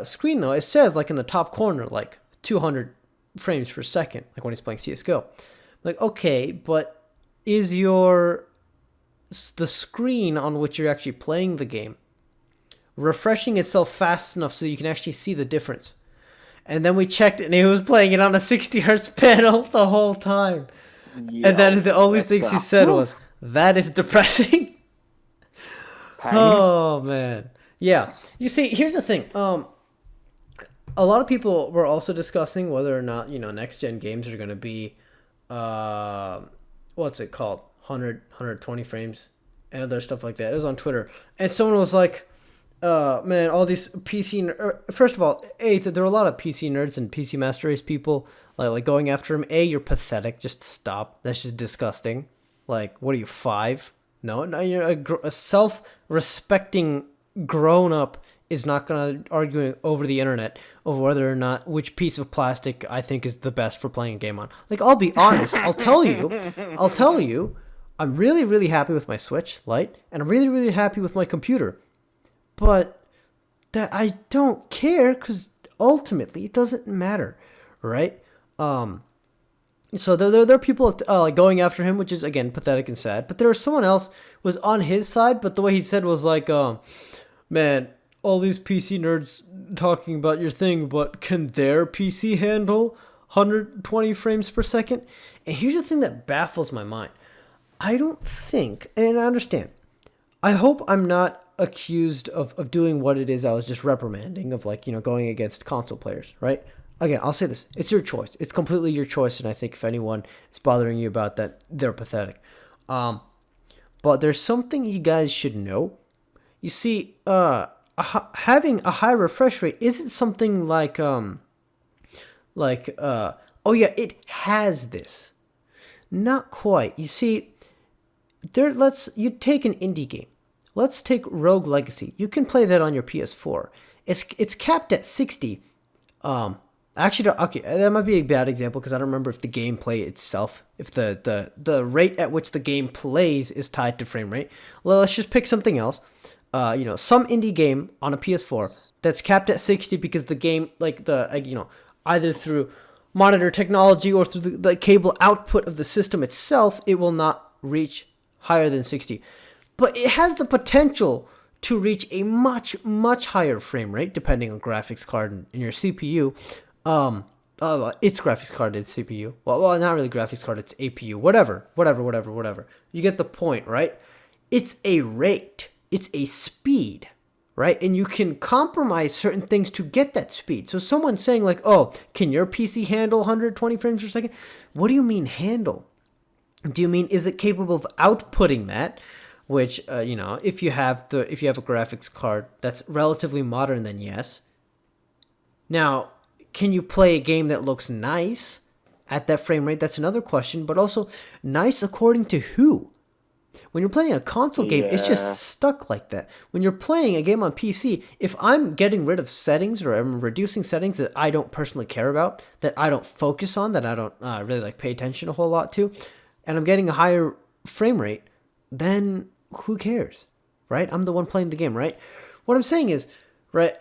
Speaker 1: screen though, it says like in the top corner like 200 frames per second, like when he's playing CS:GO. Like, okay, but is the screen on which you're actually playing the game refreshing itself fast enough so you can actually see the difference? And then we checked it, and he was playing it on a 60 hertz panel the whole time.
Speaker 2: Yo,
Speaker 1: And then the only things he said was, "That is depressing."
Speaker 2: pain.
Speaker 1: Oh man, yeah. You see, here's the thing. A lot of people were also discussing whether or not next gen games are going to be, what's it called, 120 frames, and other stuff like that. It was on Twitter, and someone was like, man, all these first of all, there are a lot of PC nerds and PC Master Race people like going after him. You're pathetic. Just stop. That's just disgusting. Like, what are you, 5? No, you're a self-respecting grown-up is not gonna argue over the internet over whether or not which piece of plastic I think is the best for playing a game on. Like, I'll be honest. I'll tell you, I'm really, really happy with my Switch Lite, and I'm really, really happy with my computer. But that I don't care, because ultimately it doesn't matter, right? So there are people like going after him, which is again pathetic and sad. But there was someone else who was on his side, but the way he said was like, man, all these PC nerds talking about your thing, but can their PC handle 120 frames per second? And here's the thing that baffles my mind. I don't think, and I understand, I hope I'm not accused of doing what it is I was just reprimanding, of like, going against console players, right? Again, I'll say this. It's your choice. It's completely your choice, and I think if anyone is bothering you about that, they're pathetic. But there's something you guys should know. You see, having a high refresh rate isn't something like, oh yeah, it has this. Not quite. You see, you take an indie game. Let's take Rogue Legacy. You can play that on your PS4. It's capped at 60. Actually, okay, that might be a bad example because I don't remember if the gameplay itself, if the rate at which the game plays is tied to frame rate. Well, let's just pick something else. Some indie game on a PS4 that's capped at 60 because the game, like either through monitor technology or through the cable output of the system itself, it will not reach higher than 60. But it has the potential to reach a much, much higher frame rate, depending on graphics card and your CPU. It's graphics card, it's CPU. Well, not really graphics card, it's APU. Whatever. You get the point, right? It's a rate. It's a speed, right? And you can compromise certain things to get that speed. So someone's saying like, oh, can your PC handle 120 frames per second? What do you mean handle? Do you mean, is it capable of outputting that? Which, if you have a graphics card that's relatively modern, then yes. Now, can you play a game that looks nice at that frame rate? That's another question. But also, nice according to who? When you're playing a console game, it's just stuck like that. When you're playing a game on PC, if I'm getting rid of settings or I'm reducing settings that I don't personally care about, that I don't focus on, that I don't really pay attention a whole lot to, and I'm getting a higher frame rate, then who cares, right? I'm the one playing the game, right? What I'm saying is, right,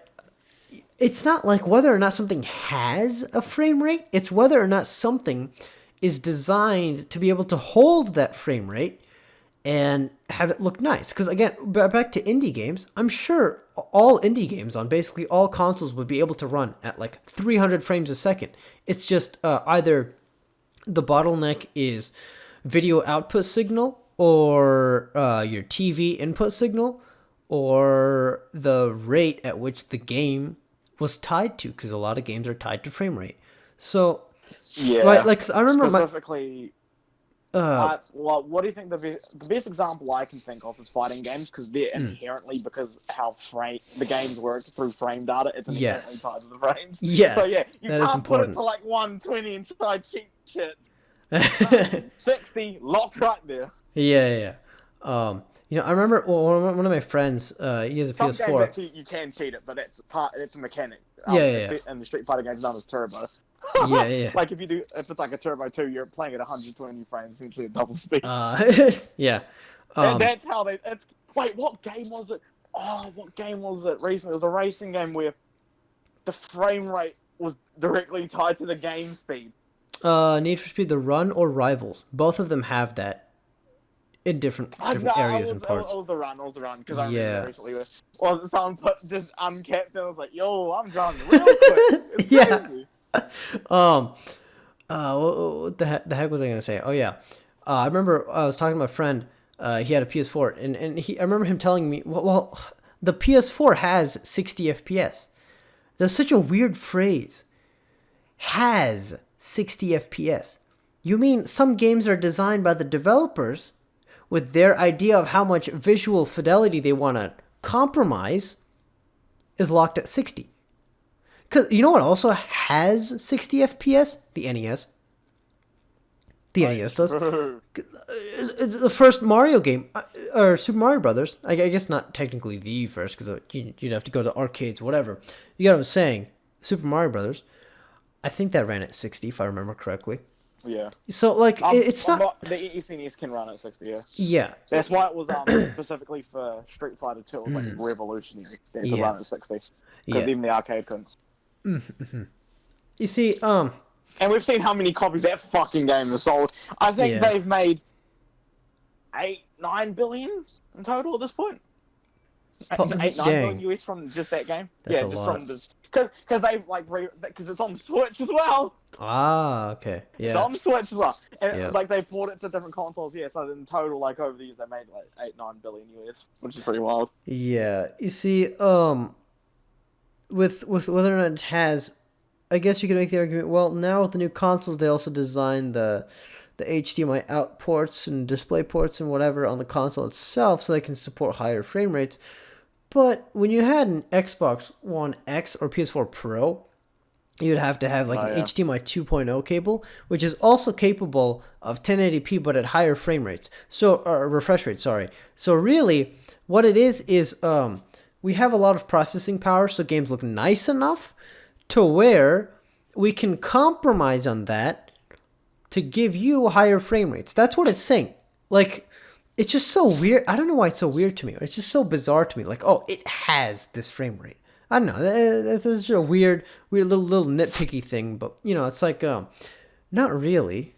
Speaker 1: it's not like whether or not something has a frame rate, it's whether or not something is designed to be able to hold that frame rate and have it look nice. Because again, back to indie games, I'm sure all indie games on basically all consoles would be able to run at like 300 frames a second. It's just either the bottleneck is video output signal or your TV input signal or the rate at which the game was tied to, because a lot of games are tied to frame rate. So,
Speaker 2: yeah,
Speaker 1: right, like I remember
Speaker 2: specifically. Well, what do you think the best example I can think of is fighting games, because they're inherently, because how the games work through frame data, it's inherently tied to the frames.
Speaker 1: Yes,
Speaker 2: so yeah, you
Speaker 1: that
Speaker 2: can't
Speaker 1: is important.
Speaker 2: put it to like 120 inside cheat shit. 60 locked right there.
Speaker 1: Yeah. I remember one of my friends. He has a
Speaker 2: Some
Speaker 1: PS4.
Speaker 2: Games actually, you can cheat it, but it's a mechanic. And the Street Fighter game's known as turbo.
Speaker 1: Yeah.
Speaker 2: Like if it's like a turbo 2, you're playing at 120 frames, essentially at double speed.
Speaker 1: Yeah.
Speaker 2: And that's how they. Wait, what game was it? Oh, what game was it recently? It was a racing game where the frame rate was directly tied to the game speed.
Speaker 1: Need for Speed: The Run or Rivals. Both of them have that in different areas and parts.
Speaker 2: It was the run, because I remember recently someone just uncapped and I was like, yo, I'm driving real quick. It's crazy.
Speaker 1: What the heck was I gonna say? Oh yeah, I remember I was talking to my friend. He had a PS4, and I remember him telling me, well, the PS4 has 60 FPS. That's such a weird phrase. Has 60 FPS. You mean some games are designed by the developers with their idea of how much visual fidelity they want to compromise is locked at 60. Because you know what also has 60 FPS? The NES. The NES does. It's the first Mario game, or Super Mario Brothers. I guess not technically the first, because you'd have to go to arcades, whatever. You get what I'm saying? Super Mario Brothers. I think that ran at 60, if I remember correctly.
Speaker 2: Yeah.
Speaker 1: So, like, it's not...
Speaker 2: The SNES can run at 60, yeah.
Speaker 1: Yeah.
Speaker 2: That's why it was specifically for Street Fighter 2. It was like revolutionary to run at 60. Because even the arcade couldn't.
Speaker 1: You see,
Speaker 2: And we've seen how many copies that fucking game has sold. I think they've made 9 billion in total at this point. 9 billion US from just that game.
Speaker 1: That's
Speaker 2: just
Speaker 1: lot.
Speaker 2: from this. Because they've because it's on the Switch as well.
Speaker 1: Ah, okay. Yeah.
Speaker 2: It's on the Switch as well. And they bought it to different consoles, so in total, over the years, they made 8-9 billion US, which is pretty wild.
Speaker 1: Yeah. You see, with whether or not it has, I guess you could make the argument, well, now with the new consoles, they also designed the HDMI out ports and display ports and whatever on the console itself so they can support higher frame rates. But when you had an Xbox One X or PS4 Pro, you'd have to have an HDMI 2.0 cable, which is also capable of 1080p but at higher frame rates. So, or refresh rate, sorry. So really, what it is we have a lot of processing power, so games look nice enough to where we can compromise on that to give you higher frame rates. That's what it's saying. Like, it's just so weird. I don't know why it's so weird to me. It's just so bizarre to me. Like, oh, it has this frame rate. I don't know. That's just a weird little nitpicky thing. But, it's like, not really.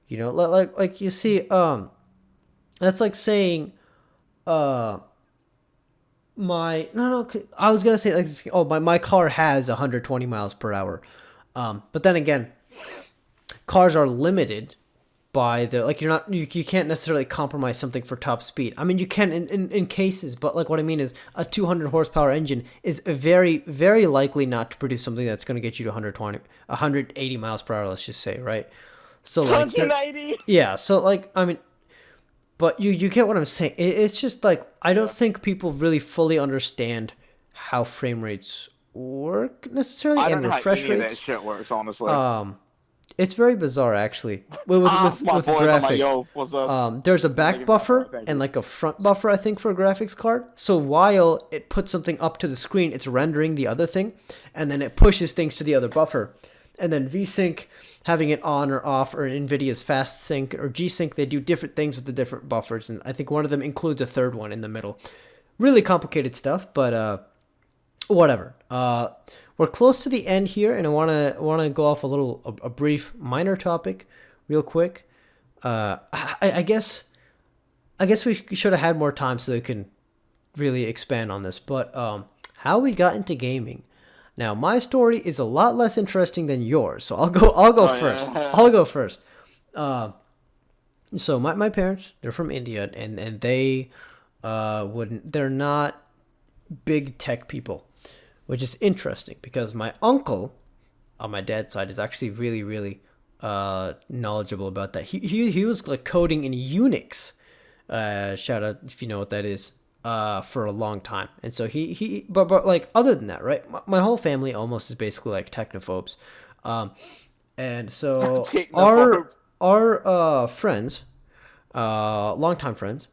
Speaker 1: Like you see, that's like saying, I was going to say, like, oh, my car has 120 miles per hour. But then again, cars are limited by you can't necessarily compromise something for top speed. I mean, you can in cases, but like what I mean is a 200 horsepower engine is very, very likely not to produce something that's going to get you to 180 miles per hour, let's just say, right? So like
Speaker 2: 180.
Speaker 1: Yeah, so like I mean, but you get what I'm saying. It's just like I don't think people really fully understand how frame rates work necessarily
Speaker 2: and
Speaker 1: refresh
Speaker 2: rates.
Speaker 1: That
Speaker 2: shit works, honestly.
Speaker 1: It's very bizarre, actually. With graphics, there's a back buffer and like a front buffer, I think, for a graphics card. So while it puts something up to the screen, it's rendering the other thing, and then it pushes things to the other buffer. And then VSync, having it on or off, or NVIDIA's Fast Sync or G-Sync, they do different things with the different buffers, and I think one of them includes a third one in the middle. Really complicated stuff, but whatever. We're close to the end here, and I want to go off a brief minor topic, real quick. I guess we should have had more time so they can really expand on this. But how we got into gaming. Now, my story is a lot less interesting than yours, so I'll go first.
Speaker 2: Yeah.
Speaker 1: I'll go first. So my parents, they're from India, and they they're not big tech people, which is interesting because my uncle on my dad's side is actually really, really knowledgeable about that. He was like coding in Unix. Shout out if you know what that is. For a long time, and so but like other than that, right? My whole family almost is basically like technophobes, and so our friends, longtime friends,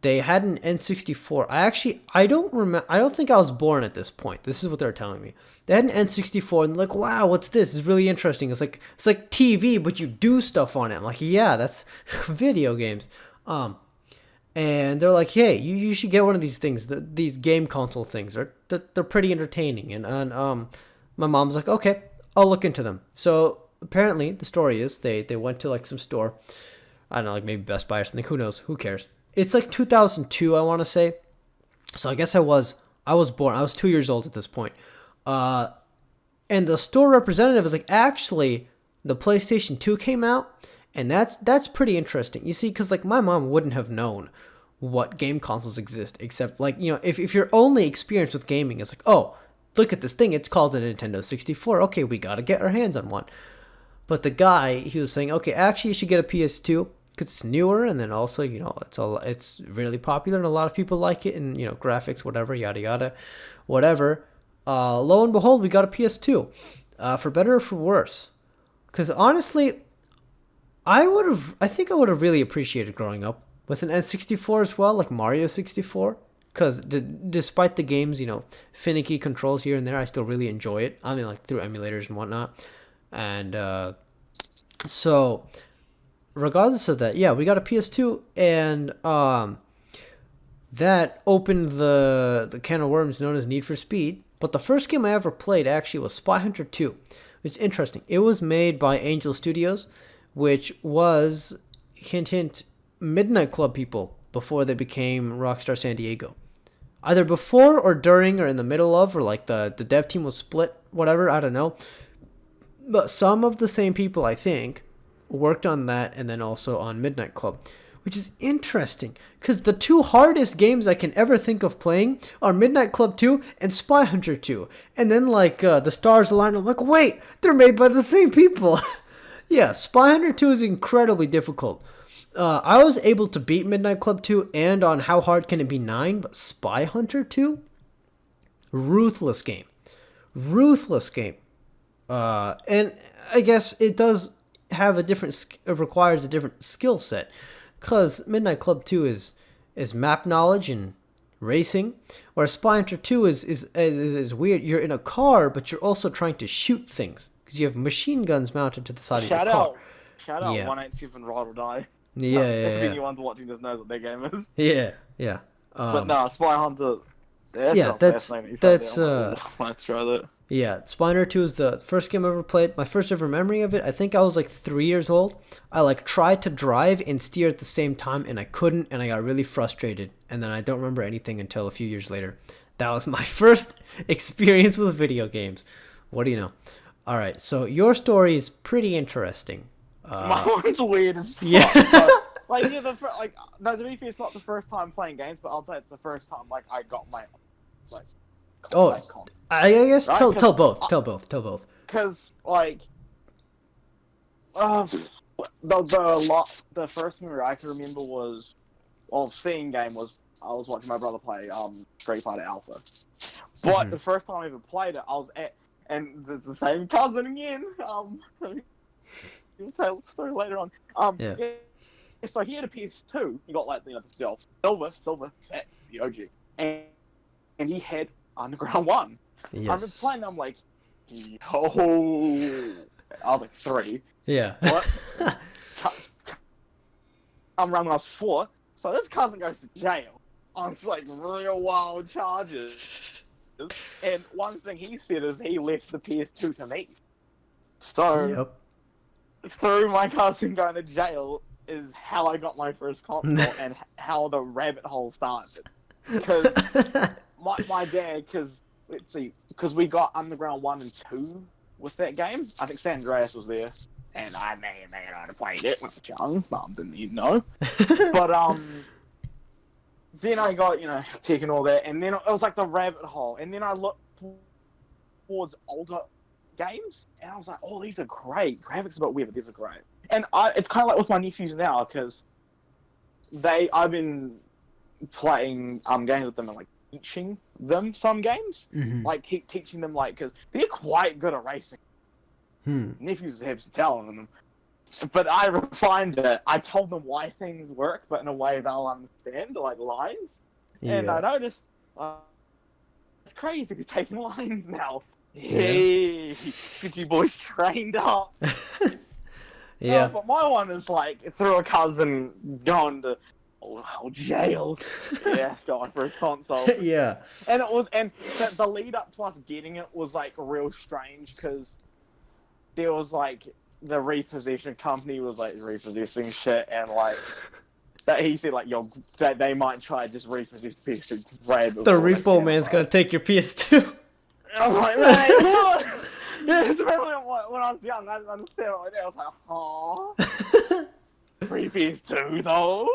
Speaker 1: they had an N64. I don't remember. I don't think I was born at this point. This is what they're telling me. They had an N64, and like, wow, what's this? It's really interesting. It's like TV, but you do stuff on it. I'm like, yeah, that's video games. And they're like, hey, you should get one of these things. These game console things they're pretty entertaining. And my mom's like, okay, I'll look into them. So apparently the story is they went to like some store. I don't know, like maybe Best Buy or something. Who knows? Who cares? It's like 2002, I want to say. So I guess I was born. I was 2 years old at this point. And the store representative was like, actually, the PlayStation 2 came out. And that's pretty interesting. You see, because like my mom wouldn't have known what game consoles exist, except like, you know, if you're only experienced with gaming, it's like, oh, look at this thing. It's called a Nintendo 64. Okay, we got to get our hands on one. But the guy, he was saying, okay, actually you should get a PS2 because it's newer. And then also, you know, it's really popular and a lot of people like it. And, you know, graphics, whatever, yada, yada, whatever. Lo and behold, we got a PS2 for better or for worse. Because honestly, I think I would have really appreciated growing up with an N64 as well, like Mario 64. Because despite the game's, you know, finicky controls here and there, I still really enjoy it. I mean, like through emulators and whatnot. And so, regardless of that, yeah, we got a PS2, and that opened the can of worms known as Need for Speed. But the first game I ever played actually was Spy Hunter 2. It's interesting. It was made by Angel Studios, which was, hint, hint, Midnight Club people before they became Rockstar San Diego. Either before or during or in the middle of, or like the dev team was split, whatever, I don't know. But some of the same people, I think, worked on that and then also on Midnight Club, which is interesting because the two hardest games I can ever think of playing are Midnight Club 2 and Spy Hunter 2. And then like the stars align, I'm like, wait, they're made by the same people. Yeah, Spy Hunter 2 is incredibly difficult. I was able to beat Midnight Club 2 and on How Hard Can It Be 9, but Spy Hunter 2? Ruthless game. Ruthless game. And I guess it does have it requires a different skill set. Because Midnight Club 2 is map knowledge and racing, whereas Spy Hunter 2 is weird. You're in a car, but you're also trying to shoot things. Because you have machine guns mounted to the side of your car.
Speaker 2: Shout out 187 Ride or Die.
Speaker 1: Yeah,
Speaker 2: If anyone's watching this knows what their game is.
Speaker 1: Yeah.
Speaker 2: But no, Spy Hunter.
Speaker 1: Yeah, that's
Speaker 2: let's try that.
Speaker 1: Yeah, Spy Hunter 2 is the first game I ever played. My first ever memory of it, I think I was like 3 years old. I like tried to drive and steer at the same time, and I couldn't, and I got really frustrated. And then I don't remember anything until a few years later. That was my first experience with video games. What do you know? All right, so your story is pretty interesting.
Speaker 2: My one's weird as fuck.
Speaker 1: Yeah.
Speaker 2: Like, yeah, no, to be fair, it's not the first time playing games, but I'll say it's the first time, like, I got my, like,
Speaker 1: I guess right? tell both.
Speaker 2: Because, like, the first memory I can remember was, seeing game was, I was watching my brother play, Street Fighter Alpha. But the first time I ever played it, I was at, and it's the same cousin again, you'll tell the story later on.
Speaker 1: Yeah.
Speaker 2: So he had a PS2. He got like the silver, fat, the OG, and he had Underground 1.
Speaker 1: Yes.
Speaker 2: I remember playing. I'm like, yo, I was like 3.
Speaker 1: Yeah.
Speaker 2: What? I'm around when I was 4. So this cousin goes to jail on like real wild charges. And one thing he said is he left the PS2 to me. So.
Speaker 1: Yep.
Speaker 2: through my cousin going to jail is how I got my first console and how the rabbit hole started. Because my dad, because we got Underground 1 and 2 with that game. I think San Andreas was there, and I may not have played it when I was young. Mum didn't even know. But then I got taking all that, and then it was like the rabbit hole, and then I looked towards older games, and I was like, oh, these are great. Graphics are a bit weird, but these are great. And it's kind of like with my nephews now, because I've been playing games with them and like teaching them some games, like teaching them because they're quite good at racing. Nephews have some talent in them, but I refined it. I told them why things work, but in a way they'll understand, like lines. Yeah. And I noticed it's crazy. We're taking lines now. Hey, get you boys trained up.
Speaker 1: Yeah.
Speaker 2: But my one is like through a cousin going to jail. Yeah, got my first console.
Speaker 1: Yeah.
Speaker 2: And the lead up to us getting it was like real strange because there was like the repossession company was like repossessing shit, and like that he said like that they might try to just repossess the PS2.
Speaker 1: The repo man's gonna take your PS2.
Speaker 2: I'm like, man, what? Yeah, especially when I was young, I didn't understand what I was like, huh? Free PS2 though?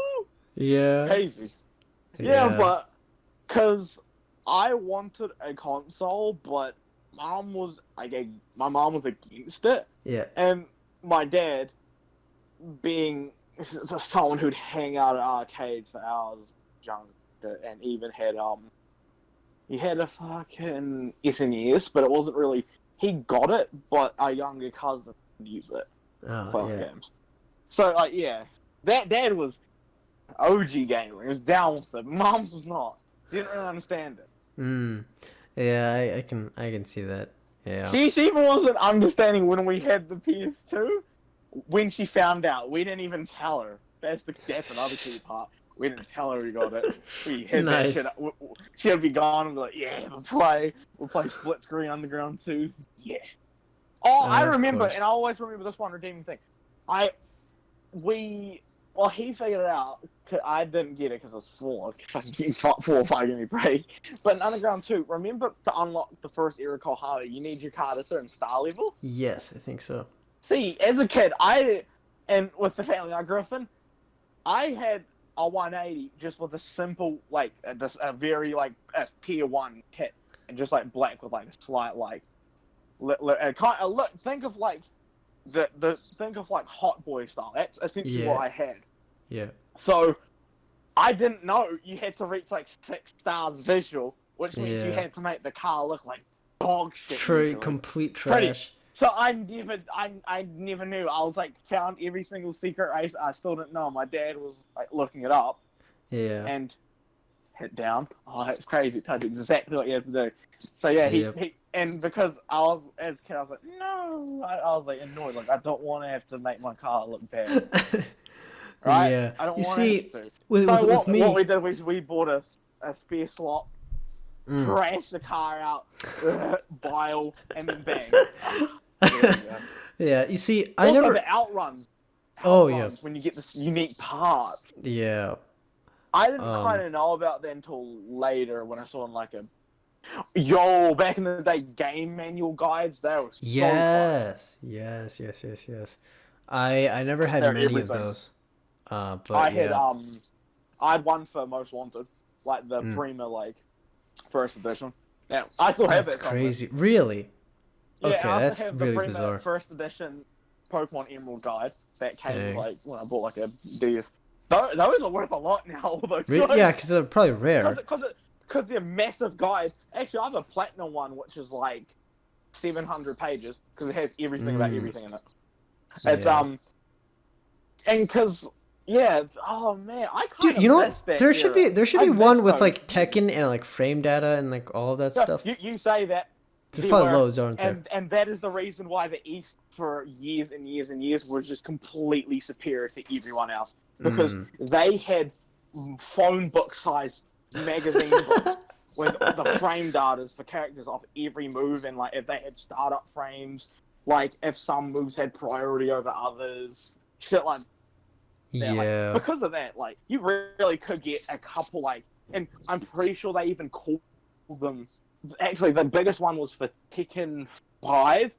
Speaker 1: Yeah.
Speaker 2: Crazy. Yeah, but because I wanted a console, but my mom was against it.
Speaker 1: Yeah.
Speaker 2: And my dad, being someone who'd hang out at arcades for hours younger, and even had he had a fucking SNES, but it wasn't really. He got it, but our younger cousin would use it for games. So like, that dad was OG gamer. He was down with it. Mom's was not. Didn't really understand it.
Speaker 1: Yeah, I can see that. Yeah.
Speaker 2: She even wasn't understanding when we had the PS2. When she found out, we didn't even tell her. That's another key part. We didn't tell her we got it. We hid that shit. She'll be gone and be like, yeah, we'll play split screen Underground 2. Yeah. Oh, I remember, and I always remember this one redeeming thing. He figured it out. I didn't get it because I was 4. 4 or 5 gave me a break. But in Underground 2, remember to unlock the first era called Harder, you need your card at a certain star level?
Speaker 1: Yes, I think so.
Speaker 2: See, as a kid, and with the family I grew up in, I had a 180 just with a simple, like, a very, like, a tier 1 kit. And just, like, black with, like, a slight, like, think of, like, think of, like, Hot Boy style. That's essentially what I had.
Speaker 1: Yeah.
Speaker 2: So, I didn't know you had to reach, like, 6 stars visual, which means you had to make the car look like dog shit.
Speaker 1: Complete trash.
Speaker 2: So I never knew. I was like, found every single secret race. I still didn't know. My dad was like looking it up.
Speaker 1: Yeah.
Speaker 2: And hit down. Oh, that's crazy. It tells you exactly what you have to do. So yeah, he and because I was as a kid, I was like, no. I was like annoyed. Like I don't want to have to make my car look bad. Right?
Speaker 1: Yeah.
Speaker 2: I don't
Speaker 1: want
Speaker 2: to have to.
Speaker 1: With me,
Speaker 2: what we did was we bought a spare slot. Crash the car out, bile, and then bang.
Speaker 1: Yeah, you see,
Speaker 2: I never the outrun. When you get this unique part.
Speaker 1: Yeah.
Speaker 2: I didn't kind of know about that until later when I saw like back in the day, game manual guides. They were so
Speaker 1: yes. I never had many of those. But
Speaker 2: I had one for Most Wanted, like the Prima like first edition. Yeah, I still have it.
Speaker 1: That's crazy. Really?
Speaker 2: Yeah,
Speaker 1: okay,
Speaker 2: I
Speaker 1: that's
Speaker 2: have
Speaker 1: really
Speaker 2: the
Speaker 1: bizarre.
Speaker 2: First edition Pokemon Emerald guide that came like when I bought like a DS. Those are worth a lot now. All those
Speaker 1: yeah, because they're probably rare.
Speaker 2: Because they're massive guides. Actually, I have a platinum one which is like 700 pages because it has everything about everything in it. It's and because. Yeah. Oh man, I kind of
Speaker 1: you know what? There should be one with like
Speaker 2: those.
Speaker 1: Tekken and like frame data and like all of that stuff.
Speaker 2: You say that.
Speaker 1: There's probably loads, aren't there?
Speaker 2: And that is the reason why the East for years and years and years was just completely superior to everyone else because they had phone book sized magazine books with the frame data for characters off every move and like if they had startup frames like if some moves had priority over others, shit like that. Like,
Speaker 1: Yeah.
Speaker 2: because of that, like you really could get a couple like, and I'm pretty sure they even called them. Actually, the biggest one was for Tekken 5.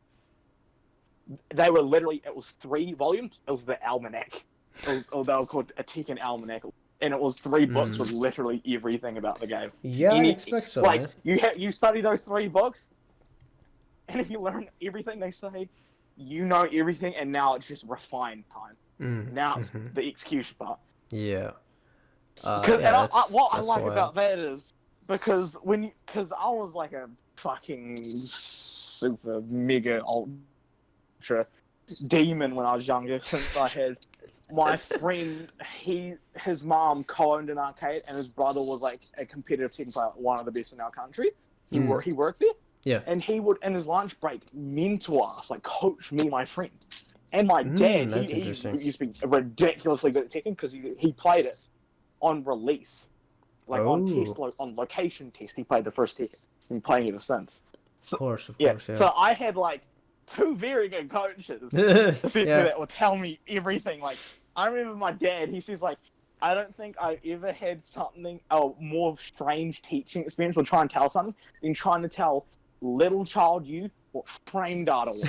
Speaker 2: They were literally, it was 3 volumes. It was the almanac. They were called a Tekken almanac, and it was 3 books with literally everything about the game.
Speaker 1: Yeah, I expect so,
Speaker 2: like,
Speaker 1: man.
Speaker 2: You study those 3 books, and if you learn everything they say, you know everything, and now it's just refined time. Now it's the execution part.
Speaker 1: Yeah.
Speaker 2: What I like
Speaker 1: wild.
Speaker 2: about that is because I was like a fucking super mega ultra demon when I was younger. Since I had my friend, his mom co-owned an arcade, and his brother was like a competitive Tekken player, one of the best in our country. He worked there.
Speaker 1: Yeah.
Speaker 2: And he would, in his lunch break, mentor us, like coach me, my friend. And my dad, he used to be ridiculously good at Tekken because he played it on release. Like on location test, he played the first Tekken. And playing it ever since. So,
Speaker 1: of course,
Speaker 2: yeah. So I had like 2 very good coaches that would tell me everything. Like, I remember my dad, he says like, I don't think I ever had something, more strange teaching experience or try and tell something than trying to tell little child you what frame data was.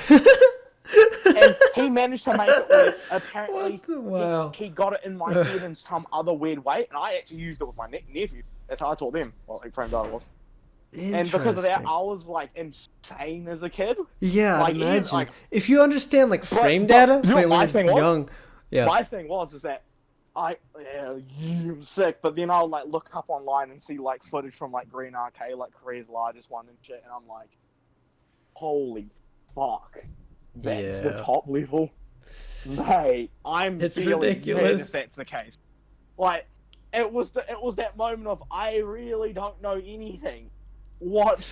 Speaker 2: And he managed to make it where apparently he got it in my head in some other weird way, and I actually used it with my nephew. That's how I taught them what like frame data was. And because of that, I was like insane as a kid.
Speaker 1: Yeah,
Speaker 2: like,
Speaker 1: imagine
Speaker 2: even, like,
Speaker 1: if you understand like frame data.
Speaker 2: You know, my thing
Speaker 1: young,
Speaker 2: was, my thing was is that I'm sick, but then I'll like look up online and see like footage from like Green Arcade, like Korea's largest one and shit, and I'm like, holy fuck, that's the top level, mate. It's ridiculous if that's the case. Like, it was that moment of I really don't know anything. What?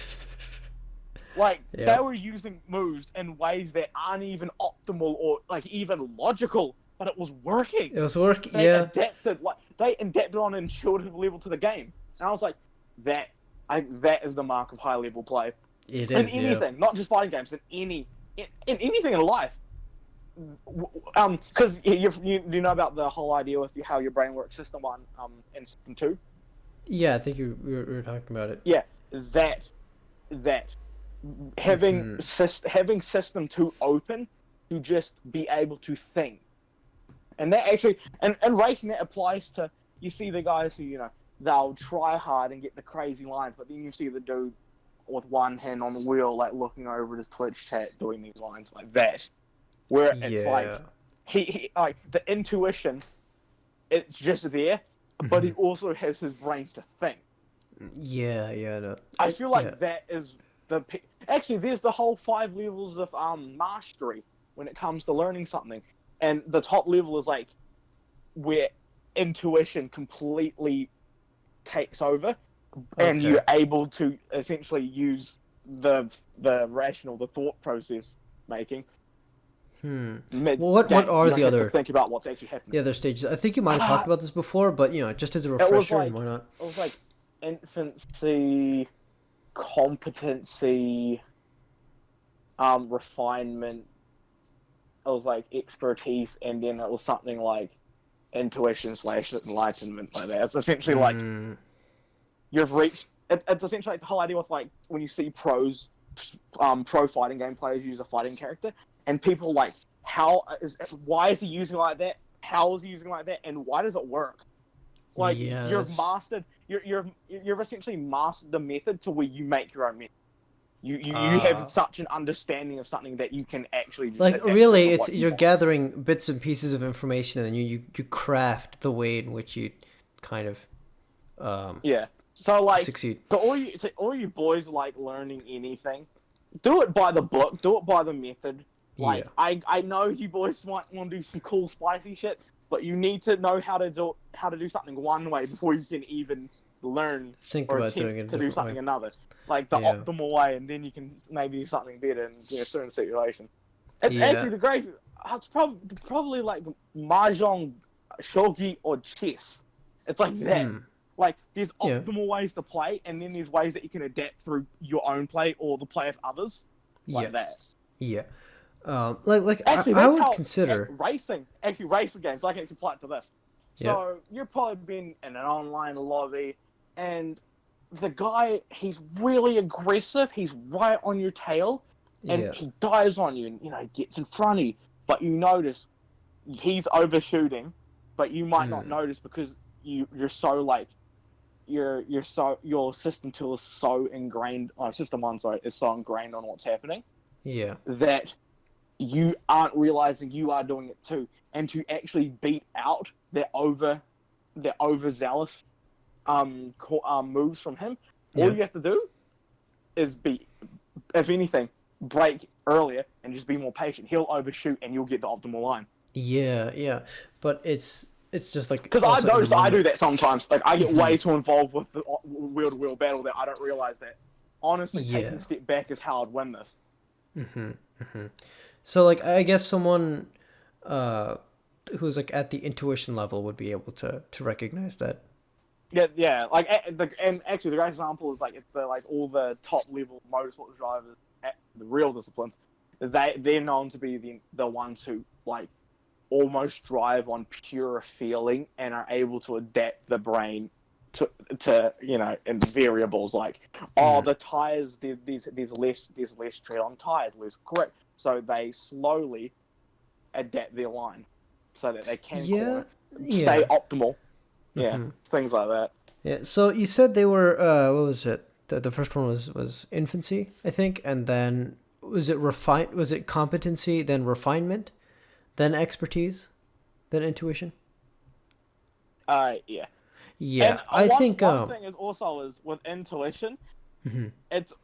Speaker 2: Like, they were using moves in ways that aren't even optimal or like even logical. But it was working. They adapted on an intuitive level to the game, and I was like, that is the mark of high level play.
Speaker 1: It
Speaker 2: in
Speaker 1: is
Speaker 2: anything, not just fighting games, in anything in life. Because you know about the whole idea with how your brain works, System 1, and System 2.
Speaker 1: Yeah, I think we were talking about it.
Speaker 2: Yeah, that having System 2 open to just be able to think. And that actually, and racing, that applies to, you see the guys who, you know, they'll try hard and get the crazy lines, but then you see the dude with one hand on the wheel, like looking over at his Twitch chat, doing these lines like that. Where it's like, he like, the intuition, it's just there, but he also has his brain to think. I feel like that is actually, there's the whole 5 levels of mastery when it comes to learning something. And the top level is like where intuition completely takes over, and you're able to essentially use the thought process making.
Speaker 1: Well, what are the other?
Speaker 2: Think about what's actually happening.
Speaker 1: The other stages. I think you might have talked about this before, but you know, just as a refresher, why not?
Speaker 2: It was like infancy, competency, refinement. It was like expertise, and then it was something like intuition / enlightenment, like that. It's essentially like you've reached. It's essentially like the whole idea with like when you see pro fighting game players use a fighting character, and people like, why is he using it like that? How is he using it like that? And why does it work? Like you've mastered. You've essentially mastered the method to where you make your own method. You have such an understanding of something that you can actually just
Speaker 1: like really it's you're gathering bits and pieces of information, and then you craft the way in which you kind of
Speaker 2: so like
Speaker 1: succeed.
Speaker 2: So all you boys like learning anything, do it by the book, do it by the method. Like I know you boys might want to do some cool spicy shit, but you need to know how to do something one way before you can even learn to do something another, like the optimal way, and then you can maybe do something better in a certain situation. Actually, the great, it's probably like mahjong, shogi, or chess. It's like that. Like there's optimal ways to play, and then there's ways that you can adapt through your own play or the play of others, like that. Actually,
Speaker 1: I
Speaker 2: that's
Speaker 1: would
Speaker 2: how
Speaker 1: consider.
Speaker 2: racing games. I can apply it to this.
Speaker 1: Yeah.
Speaker 2: So you've probably been in an online lobby, and the guy, he's really aggressive. He's right on your tail, and
Speaker 1: Yeah.
Speaker 2: he dives on you, and gets in front of you. But you notice he's overshooting, but you might not notice because you're so like your system tool is so ingrained. System one, sorry, is so ingrained on what's happening.
Speaker 1: Yeah.
Speaker 2: That you aren't realizing you are doing it too, and to actually beat out their overzealous moves from him, all
Speaker 1: Yeah.
Speaker 2: you have to do is if anything, break earlier and just be more patient. He'll overshoot and you'll get the optimal line.
Speaker 1: Yeah. Yeah. But it's just like
Speaker 2: Because I
Speaker 1: also in the
Speaker 2: notice I do
Speaker 1: moment.
Speaker 2: that sometimes. Like I get way too involved with the wheel-to-wheel battle that I don't realize that. Honestly, taking a step back is how I'd win this.
Speaker 1: So like I guess someone who's like at the intuition level would be able to recognize that.
Speaker 2: Yeah. Like, and actually, the great example is like it's like all the top level motorsport drivers at the real disciplines. They're known to be the ones who like almost drive on pure feeling and are able to adapt the brain to in variables like the tires there's less tread on tires, less grip, so they slowly adapt their line so that they can stay optimal. Things like that.
Speaker 1: Yeah. So you said they were what was it? The first one was infancy, I think, and then was it competency, then refinement, then expertise, then intuition?
Speaker 2: Yeah.
Speaker 1: Yeah,
Speaker 2: And
Speaker 1: I think
Speaker 2: one thing is with intuition,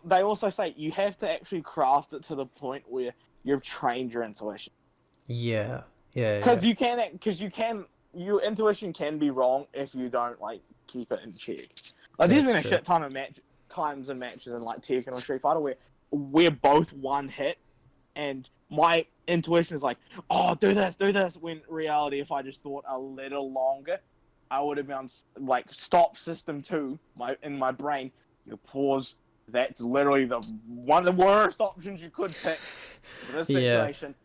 Speaker 2: they also say you have to actually craft it to the point where you've trained your intuition.
Speaker 1: Yeah.
Speaker 2: Because your intuition can be wrong if you don't like keep it in check. Like there's been a shit ton of times in matches in like Tekken or Street Fighter where we're both one hit, and my intuition is like, oh, do this. When reality, if I just thought a little longer, I would have been like stop system 2 in my brain. You pause. That's literally one of the worst options you could pick for this situation.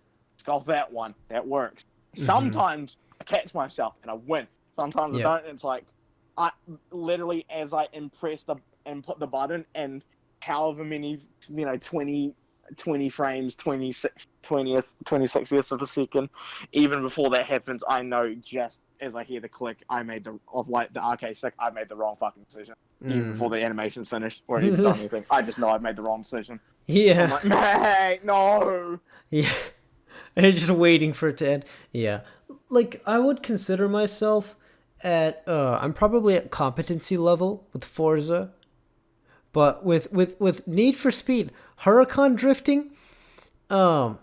Speaker 2: Go that one. That works. Sometimes I catch myself and I win. Sometimes I don't. It's like I literally as I put the button and however many 20 frames, 26 fifths of a second. Even before that happens, I know just as I hear the click, I made the arcade stick. I made the wrong fucking decision. Even before the animation's finished or even done anything, I just know I've made the wrong decision.
Speaker 1: Yeah.
Speaker 2: I'm like, hey, no.
Speaker 1: Yeah. And just waiting for it to end. Yeah. Like I would consider myself at I'm probably at competency level with Forza. But with Need for Speed, Huracan drifting, I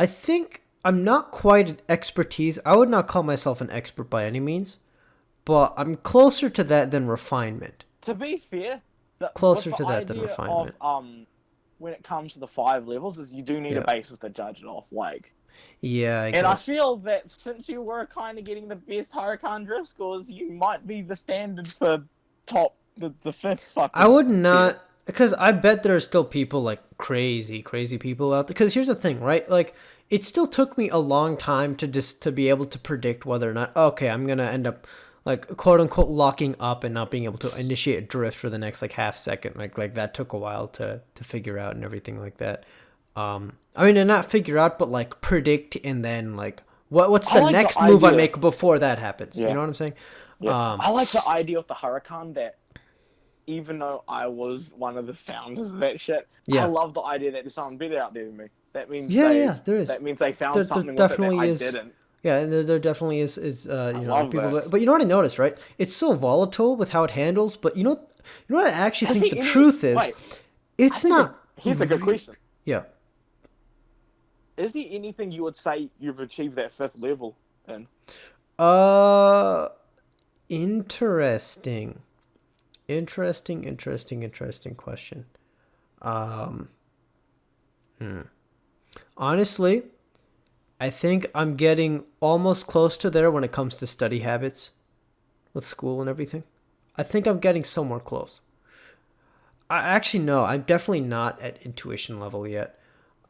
Speaker 1: think I'm not quite an expertise. I would not call myself an expert by any means, but I'm closer to that than refinement.
Speaker 2: To be fair,
Speaker 1: closer to that than refinement.
Speaker 2: When it comes to the 5 levels, is you do need a basis to judge it off. Like,
Speaker 1: I
Speaker 2: guess. I feel that since you were kind of getting the best Huracan drift scores, you might be the standard for top. The fifth fucking
Speaker 1: I would not, because I bet there are still people like crazy people out there. Because here's the thing, right? Like, it still took me a long time to be able to predict whether or not, okay, I'm gonna end up like quote unquote locking up and not being able to initiate a drift for the next like half second. Like that took a while to figure out and everything like that. I mean, and not figure out, but like predict and then like what's the next move I make before that happens? You know what I'm saying?
Speaker 2: Yeah. I like the idea of the Huracan that. Even though I was one of the founders of that shit, I love the idea that there's someone better out there than me. That means there is. That means they found something with it that I didn't.
Speaker 1: Yeah, there definitely is people. But you know what I noticed, right? It's so volatile with how it handles. But you know what I actually think the truth is? It's not.
Speaker 2: Here's a good question.
Speaker 1: Yeah.
Speaker 2: Is there anything you would say you've achieved that 5th level in?
Speaker 1: Interesting. Interesting question. Honestly, I think I'm getting almost close to there when it comes to study habits with school and everything. I think I'm getting somewhere close. I'm definitely not at intuition level yet.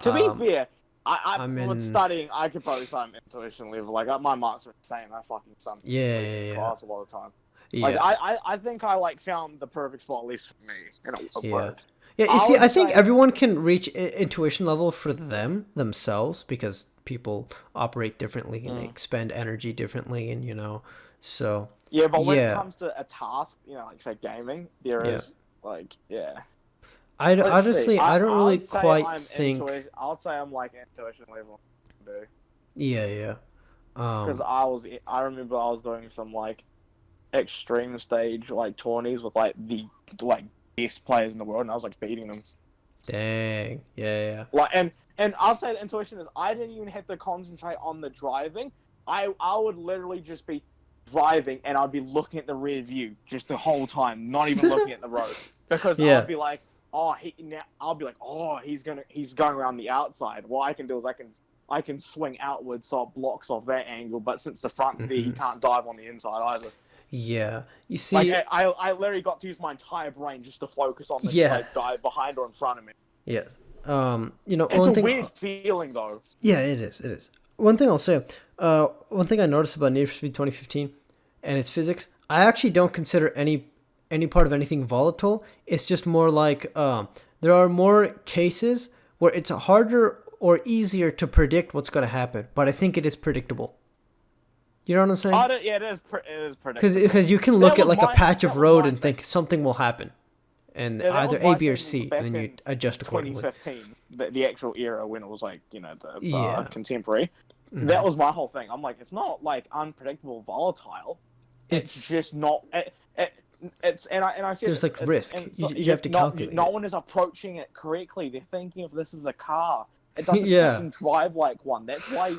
Speaker 2: To be fair,
Speaker 1: I'm
Speaker 2: with
Speaker 1: in.
Speaker 2: studying, I could probably say I'm intuition level. Like my marks are insane. I fucking sum
Speaker 1: Yeah.
Speaker 2: class a lot of the time.
Speaker 1: Yeah.
Speaker 2: Like I think I like found the perfect spot, at least for me, and it worked.
Speaker 1: Yeah, you see, I think everyone can reach intuition level for themselves because people operate differently and they expend energy differently, and so
Speaker 2: yeah. But when it
Speaker 1: yeah,
Speaker 2: comes to a task, like say gaming, there is like
Speaker 1: I
Speaker 2: Let's see.
Speaker 1: honestly I don't really
Speaker 2: I'd say
Speaker 1: quite
Speaker 2: I'm
Speaker 1: think.
Speaker 2: intuition. I'd say I'm like intuition level, dude.
Speaker 1: Yeah.
Speaker 2: Because I remember I was doing some like extreme stage like tourneys with like the like best players in the world, and I was like beating them.
Speaker 1: Dang. Yeah.
Speaker 2: Like and I'll say the intuition is I didn't even have to concentrate on the driving. I would literally just be driving and I'd be looking at the rear view just the whole time, not even looking at the road, because I'd be like, I'll be like, he's going around the outside. What I can do is I can swing outwards so it blocks off that angle, but since the front's there, he can't dive on the inside either.
Speaker 1: Yeah. You see,
Speaker 2: like I literally got to use my entire brain just to focus on the like, guy behind or in front of me.
Speaker 1: Yes.
Speaker 2: It's a weird feeling though.
Speaker 1: Yeah, it is. One thing I'll say, one thing I noticed about Need for Speed 2015 and its physics, I actually don't consider any part of anything volatile. It's just more like there are more cases where it's harder or easier to predict what's going to happen, but I think it is predictable. You know what I'm saying?
Speaker 2: Yeah, it is predictable.
Speaker 1: Because you can look at like a patch of road and think something will happen, and either A, B, or C, and then you adjust accordingly.
Speaker 2: 2015, the actual era when it was like the contemporary. Mm-hmm. That was my whole thing. I'm like, it's not like unpredictable, volatile. It's just not. It's and I said
Speaker 1: there's like risk. You have to calculate.
Speaker 2: No one is approaching it correctly. They're thinking of this as a car. It doesn't fucking drive like one. That's why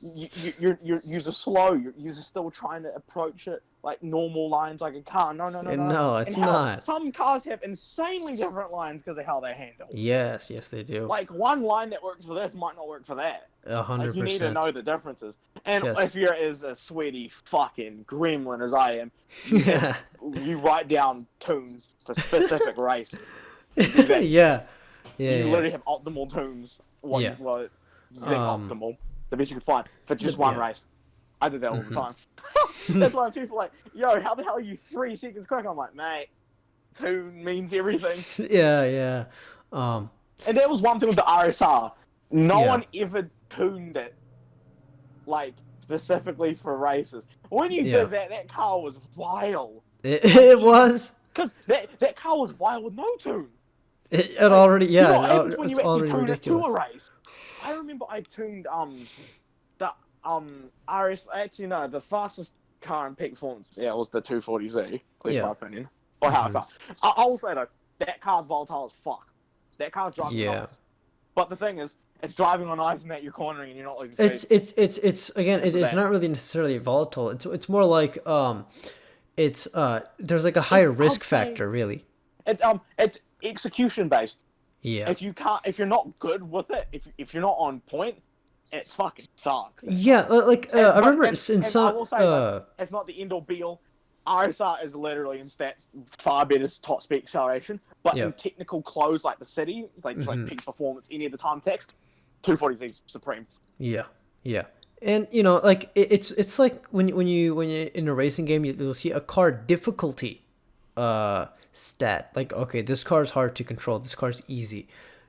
Speaker 2: you're slow. You're still trying to approach it like normal lines like a car. No.
Speaker 1: No, it's not.
Speaker 2: Some cars have insanely different lines because of how they handle.
Speaker 1: Yes, they do.
Speaker 2: Like one line that works for this might not work for that.
Speaker 1: 100%.
Speaker 2: Like you need to know the differences. And if you're as a sweaty fucking gremlin as I am, you write down tunes for specific race.
Speaker 1: Yeah.
Speaker 2: You literally have optimal tunes. Optimal. The best you can find for just one race. I did that all the time. That's why people are like, yo, how the hell are you 3 seconds quick? I'm like, mate, tune means everything.
Speaker 1: Yeah.
Speaker 2: And that was one thing with the RSR. No one ever tuned it, like, specifically for races. When you did that car was vile.
Speaker 1: It was.
Speaker 2: Because that car was vile with no tune.
Speaker 1: It already,
Speaker 2: you know what happens when you actually tune it to a race? I remember I tuned the the fastest car in peak performance. Yeah, it was the 240Z. At least my opinion. Or how I felt. I'll say though, that car's volatile as fuck. That car's driving on ice. But the thing is, it's driving on ice and that you're cornering and you're not losing speed.
Speaker 1: It's not really necessarily volatile. It's more like there's like a higher risk factor really.
Speaker 2: It's execution based.
Speaker 1: Yeah.
Speaker 2: If you're not good with it, if you're not on point, it fucking sucks.
Speaker 1: Yeah, I remember in some.
Speaker 2: I will say, it's not the end all be all. RSR is literally in stats far better top speed acceleration, but in technical close like the city, like peak performance, any of the time text, 240Z is supreme.
Speaker 1: Yeah. And like it's like when you in a racing game you'll see a car difficulty stat, like, okay, this car is hard to control, this car is easy.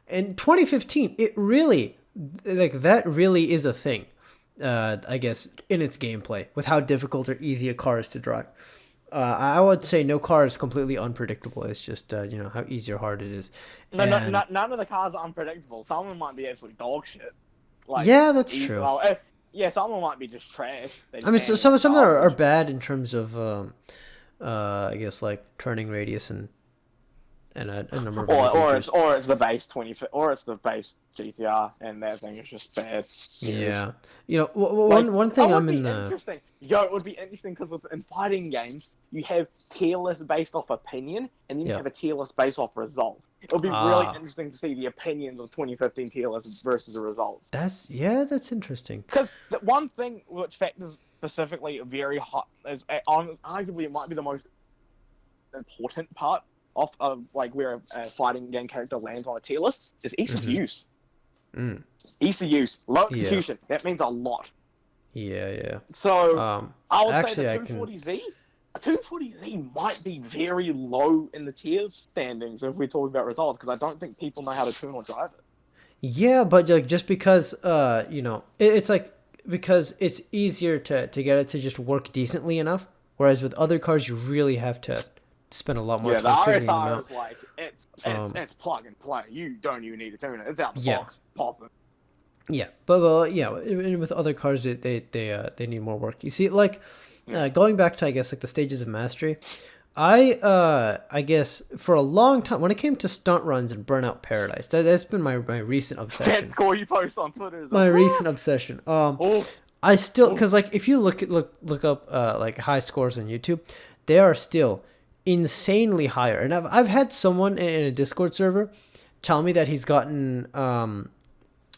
Speaker 1: In 2015 it really, like, that really is a thing, I guess, in its gameplay, with how difficult or easy a car is to drive. I would say no car is completely unpredictable. It's just how easy or hard it is.
Speaker 2: None of the cars are unpredictable. Some of them might be absolutely dog shit. Like,
Speaker 1: that's true.
Speaker 2: Some of them might be just trash.
Speaker 1: I mean, some of them are bad in terms of I guess, like, turning radius and a number of
Speaker 2: or it's the base 20, or it's the base GTR, and that thing is just bad.
Speaker 1: Yeah, one thing I'm in the.
Speaker 2: Interesting. It would be interesting because in fighting games you have tier lists based off opinion, and then you have a tier list based off results. It would be really interesting to see the opinions of 2015 tier lists versus the results.
Speaker 1: That's interesting.
Speaker 2: Because the one thing which factors specifically very hot is arguably it might be the most important part of like where a fighting game character lands on a tier list is ease of use. Easy use, low
Speaker 1: Yeah.
Speaker 2: execution. That means a lot.
Speaker 1: Yeah, yeah.
Speaker 2: So I would say
Speaker 1: Actually,
Speaker 2: the 240Z, a 240Z might be very low in the tiers standings if we're talking about results, because I don't think people know how to tune or drive it.
Speaker 1: Yeah, but like just because it's like because it's easier to get it to just work decently enough, whereas with other cars you really have to spend a lot more time figuring them out.
Speaker 2: The RSR is like it's plug and play. You don't even need to tune it. It's out the box, popping.
Speaker 1: Yeah, but yeah, with other cars they need more work. You see, like going back to I guess like the stages of mastery, I guess for a long time when it came to stunt runs and Burnout Paradise, that's been my recent obsession.
Speaker 2: That score you post on Twitter is
Speaker 1: my recent obsession. I still because like if you look up like high scores on YouTube, they are still insanely higher. And I've had someone in a Discord server tell me that he's gotten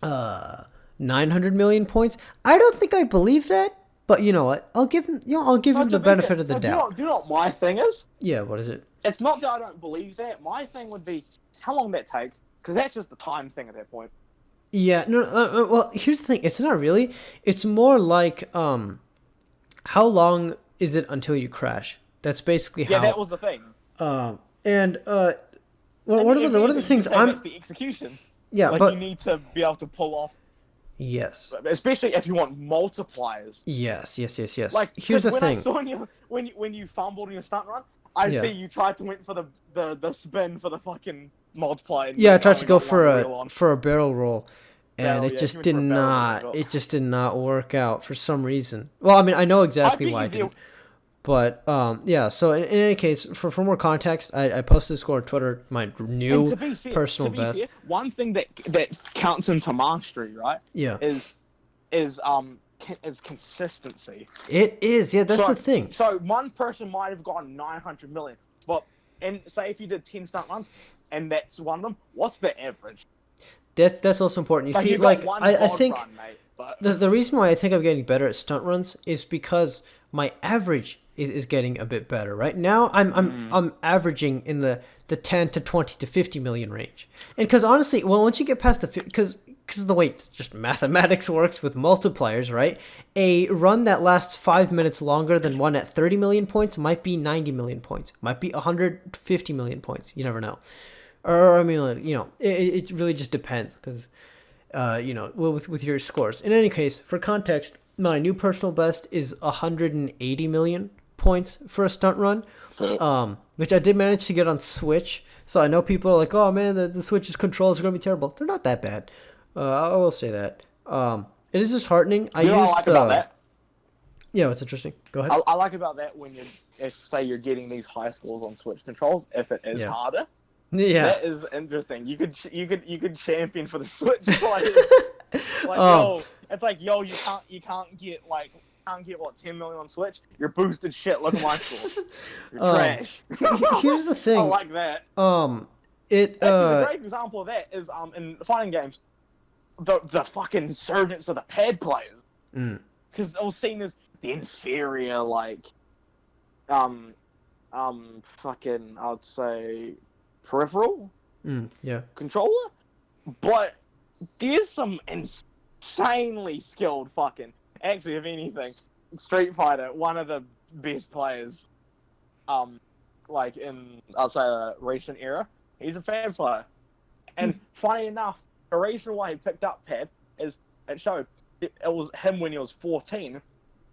Speaker 1: 900 million points. I don't think I believe that, but you know what? I'll give him the benefit of the doubt.
Speaker 2: Do you know what my thing is?
Speaker 1: Yeah, what is it?
Speaker 2: It's not that I don't believe that. My thing would be how long that take, because that's just the time thing at that point.
Speaker 1: Yeah, no. Well, here's the thing. It's not really. It's more like how long is it until you crash? That's basically how.
Speaker 2: Yeah, that was the thing.
Speaker 1: What are the things
Speaker 2: That's the execution.
Speaker 1: Yeah,
Speaker 2: like
Speaker 1: but
Speaker 2: you need to be able to pull off.
Speaker 1: Yes.
Speaker 2: Especially if you want multipliers.
Speaker 1: Yes.
Speaker 2: Like
Speaker 1: here's the thing.
Speaker 2: I saw when you fumbled in your stunt run, I see you tried to went for the spin for the fucking multiplier.
Speaker 1: Yeah, I tried to go for a barrel roll. And it just did not work out for some reason. Well, I mean, I know exactly why I didn't. But yeah, so in any case, for more context, I posted a score on Twitter, my new personal best.
Speaker 2: Fair, one thing that counts into mastery, right?
Speaker 1: Yeah.
Speaker 2: Is consistency.
Speaker 1: It is, yeah, that's the thing.
Speaker 2: So one person might have gotten 900 million, but and say if you did 10 stunt runs, and that's one of them, what's the average?
Speaker 1: That's also important. You see, like I think
Speaker 2: run, mate, but...
Speaker 1: the reason why I think I'm getting better at stunt runs is because my average is getting a bit better. Right now, I'm averaging in the 10 to 20 to 50 million range. And because honestly, well, once you get past because of the way just mathematics works with multipliers, right? A run that lasts 5 minutes longer than one at 30 million points might be 90 million points, might be 150 million points. You never know. Or I mean, you know, it really just depends because, you know, with your scores. In any case, for context, my new personal best is 180 million points for a stunt run, which I did manage to get on Switch. So I know people are like, oh man, the Switch's controls are going to be terrible. They're not that bad. I will say that. It is disheartening.
Speaker 2: I like about that?
Speaker 1: Yeah, it's interesting. Go ahead.
Speaker 2: I like about that when if say you're getting these high scores on Switch controls, if it is harder.
Speaker 1: Yeah,
Speaker 2: that is interesting. You could champion for the Switch players. It's like you can't get what 10 million on Switch. You're boosted shit. Look at my score. You're trash.
Speaker 1: Here's the thing.
Speaker 2: I like that.
Speaker 1: Actually,
Speaker 2: a great example of that is in fighting games, the fucking surgence of the pad players. Because it was seen as the inferior fucking I'd say peripheral controller, but there's some insanely skilled fucking, actually if anything, Street Fighter, one of the best players like in I'll say a recent era, he's a pad player. And funny enough, the reason why he picked up pad is it showed it was him when he was 14,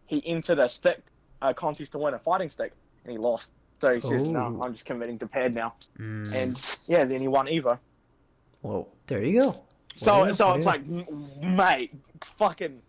Speaker 2: he entered a contest to win a fighting stick and he lost. So he said, no, I'm just committing to pad now. And yeah, then he won Evo.
Speaker 1: Well, there you go.
Speaker 2: So it's like, mate, fucking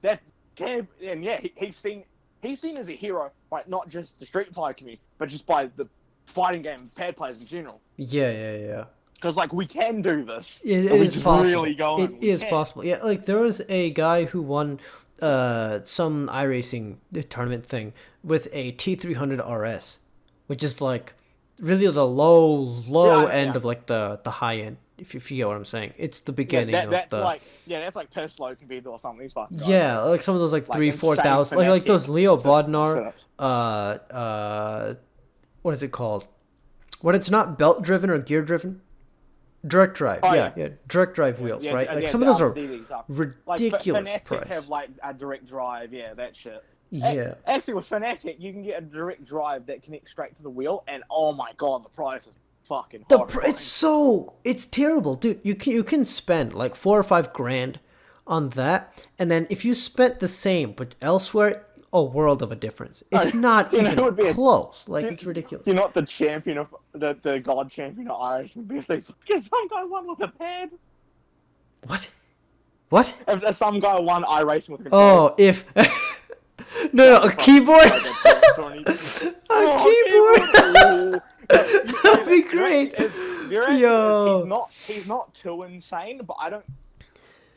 Speaker 2: that can, and yeah, he's seen as a hero, right? Not just the Street Fighter community, but just by the fighting game pad players in general.
Speaker 1: Yeah.
Speaker 2: Because like we can do this.
Speaker 1: It is possible.
Speaker 2: Really going.
Speaker 1: It is possible. Yeah, like there was a guy who won some iRacing tournament thing with a T300 RS, which is like really the low end of like the high end. If you get what I'm saying, it's the beginning
Speaker 2: that's
Speaker 1: of the.
Speaker 2: That's like piss low compared to something.
Speaker 1: Yeah, like some of those like 3,000-4,000, like those Leo Bodnar. What is it called? When it's not belt driven or gear driven. Direct drive,
Speaker 2: Oh,
Speaker 1: yeah, direct drive wheels, right? Like some of those are ridiculous
Speaker 2: Fnatic
Speaker 1: price.
Speaker 2: have like a direct drive, that shit.
Speaker 1: Yeah.
Speaker 2: Actually, with Fnatic, you can get a direct drive that connects straight to the wheel, and oh my god, the price is fucking horrifying.
Speaker 1: It's terrible, dude. You can spend like 4 or 5 grand on that, and then if you spent the same but elsewhere, a world of a difference. It's not even close. Like, it's ridiculous.
Speaker 2: You're not the champion of the god champion of Irish, and if they fucking some guy won with a pad.
Speaker 1: What?
Speaker 2: If some guy won iRacing with a controller.
Speaker 1: Oh, if no, a keyboard. A keyboard. That'd be great.
Speaker 2: Yo, he's not too insane, but I don't.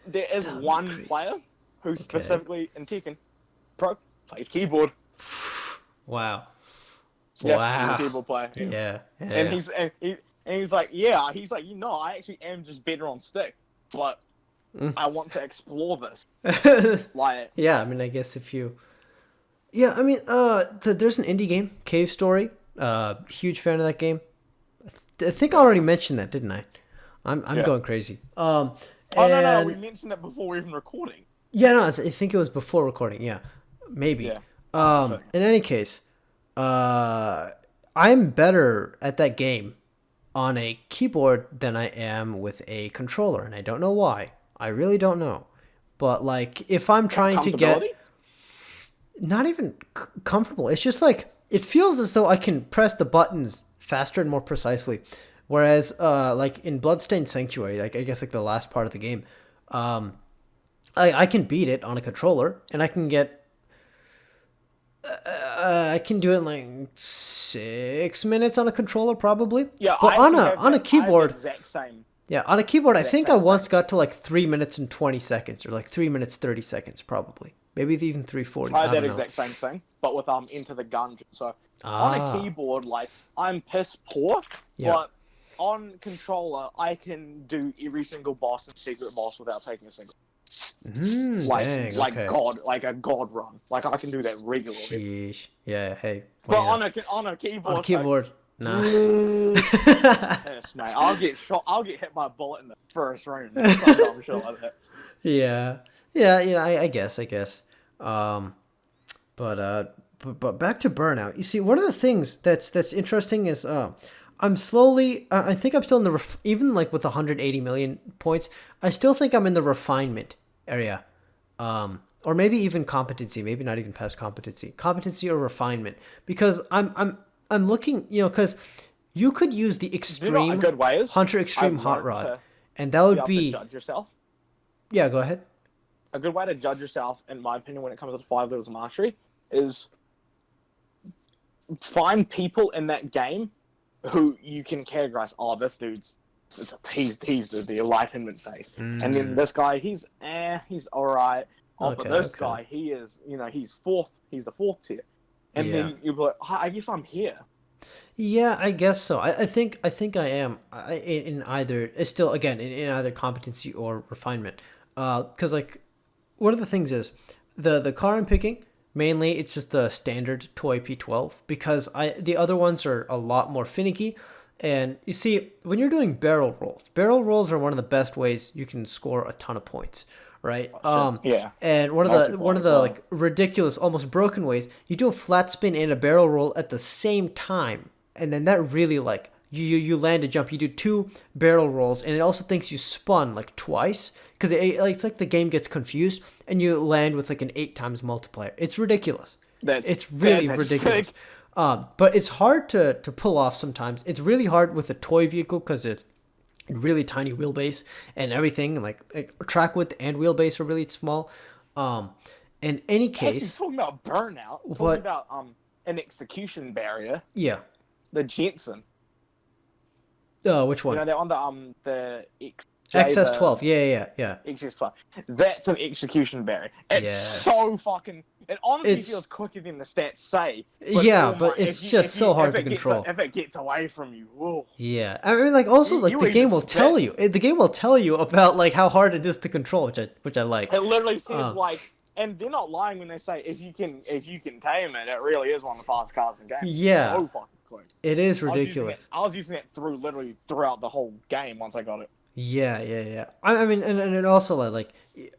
Speaker 2: There is one player who specifically in Tekken Pro plays keyboard.
Speaker 1: Wow.
Speaker 2: Yeah,
Speaker 1: wow.
Speaker 2: he's a keyboard player.
Speaker 1: Yeah.
Speaker 2: And he's like, I actually am just better on stick, but I want to explore this. Like,
Speaker 1: yeah, I mean, I guess if you, there's an indie game, Cave Story. Huge fan of that game. I think I already mentioned that, didn't I? I'm going crazy.
Speaker 2: No, we mentioned it before we were even recording.
Speaker 1: Yeah, no, I think it was before recording. Yeah, maybe.
Speaker 2: Yeah.
Speaker 1: In any case, I'm better at that game on a keyboard than I am with a controller, and I don't know why. I really don't know. But like, if I'm trying to get, not even comfortable. It's just like, it feels as though I can press the buttons faster and more precisely. Whereas, like in Bloodstained Sanctuary, like I guess like the last part of the game, I can beat it on a controller, and I can get, I can do it in like 6 minutes on a controller probably.
Speaker 2: Yeah,
Speaker 1: but on a keyboard,
Speaker 2: exact same.
Speaker 1: Yeah, on a keyboard, I think I once got to like 3 minutes and 20 seconds, or like 3 minutes 30 seconds probably. Maybe even 3:40.
Speaker 2: I had that exact same thing, but with Into the Gungeon. So on a keyboard, like, I'm piss poor, but on controller, I can do every single boss and secret boss without taking a single. Like a god run. Like, I can do that regularly.
Speaker 1: Sheesh. Yeah, hey.
Speaker 2: But on a keyboard.
Speaker 1: On a keyboard, nah.
Speaker 2: Yes, mate. I'll get shot. I'll get hit by a bullet in the first round. Some shit like that.
Speaker 1: Yeah. I guess. But back to Burnout. You see, one of the things that's interesting is I'm slowly. I think I'm still in the even like with 180 million points. I still think I'm in the refinement area, or maybe even competency. Maybe not even past competency or refinement, because I'm looking. Because you could use the extreme Hunter Extreme Hot Rod, and that would be
Speaker 2: judge yourself.
Speaker 1: Yeah, go ahead.
Speaker 2: A good way to judge yourself, in my opinion, when it comes to 5 levels of mastery, is find people in that game who you can categorize. Oh, this dude's he's the enlightenment face, and then this guy, he's alright. Oh, but this guy, he is, he's the fourth tier, and then you're like, I guess I'm here.
Speaker 1: Yeah, I guess so. I think I am in either. It's still again in either competency or refinement. Because like, one of the things is the car I'm picking, mainly it's just the standard toy P12, because the other ones are a lot more finicky. And you see, when you're doing barrel rolls are one of the best ways you can score a ton of points, right?
Speaker 2: Yeah.
Speaker 1: And one of the like ridiculous, almost broken ways, you do a flat spin and a barrel roll at the same time, and then that really like you land a jump. You do 2 barrel rolls, and it also thinks you spun like twice, because it's like the game gets confused, and you land with like an 8 times multiplier. It's ridiculous. It's really ridiculous. But it's hard to pull off sometimes. It's really hard with a toy vehicle because it's really tiny wheelbase and everything. Like track width and wheelbase are really small. In any case,
Speaker 2: talking about Burnout, talking about an execution barrier.
Speaker 1: Yeah.
Speaker 2: The Jensen.
Speaker 1: Which one?
Speaker 2: They're on the
Speaker 1: XS12. Yeah.
Speaker 2: XS12. That's an execution barrier. It's so fucking. It honestly feels quicker than the stats say.
Speaker 1: But, but it's just so hard to control.
Speaker 2: If it gets away from you, whoa.
Speaker 1: Yeah, I mean, like, also, like, the game will tell you. The game will tell you about like how hard it is to control, which I like.
Speaker 2: It literally says like, and they're not lying when they say if you can tame it, it really is one of the fastest cars in the game.
Speaker 1: Yeah.
Speaker 2: So fucking quick.
Speaker 1: It is ridiculous.
Speaker 2: I was using it throughout the whole game once I got it.
Speaker 1: Yeah. I mean, and it also like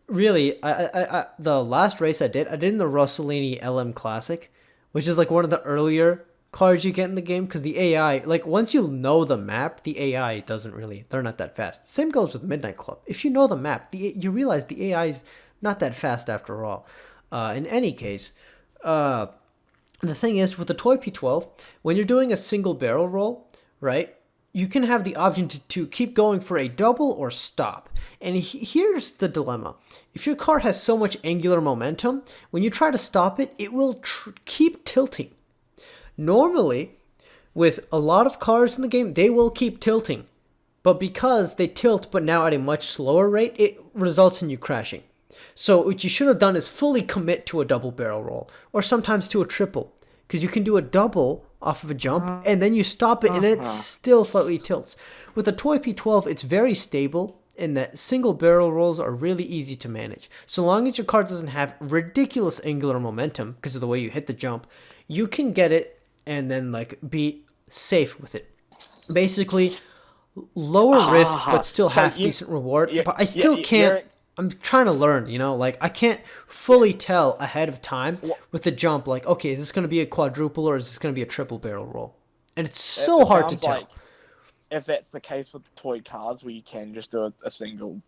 Speaker 1: really, the last race I did in the Rossellini LM Classic, which is like one of the earlier cars you get in the game, because the AI, like once you know the map, the AI doesn't really, they're not that fast. Same goes with Midnight Club. If you know the map, you realize the AI is not that fast after all. In any case, the thing is with the Toy P12, when you're doing a single barrel roll, right? You can have the option to keep going for a double or stop. And here's the dilemma. If your car has so much angular momentum, when you try to stop it, it will keep tilting. Normally, with a lot of cars in the game, they will keep tilting. But because they tilt, but now at a much slower rate, it results in you crashing. So what you should have done is fully commit to a double barrel roll, or sometimes to a triple. Because you can do a double off of a jump, and then you stop it, and it still slightly tilts. With the Toy P12, it's very stable, in that single barrel rolls are really easy to manage. So long as your car doesn't have ridiculous angular momentum, because of the way you hit the jump, you can get it, and then like be safe with it. Basically, lower risk, but still decent reward. But I still can't... I'm trying to learn, like I can't fully tell ahead of time with the jump, like, okay, is this going to be a quadruple or is this going to be a triple barrel roll? And it's so hard to tell. Like,
Speaker 2: if that's the case with the toy cars, where you can just do a single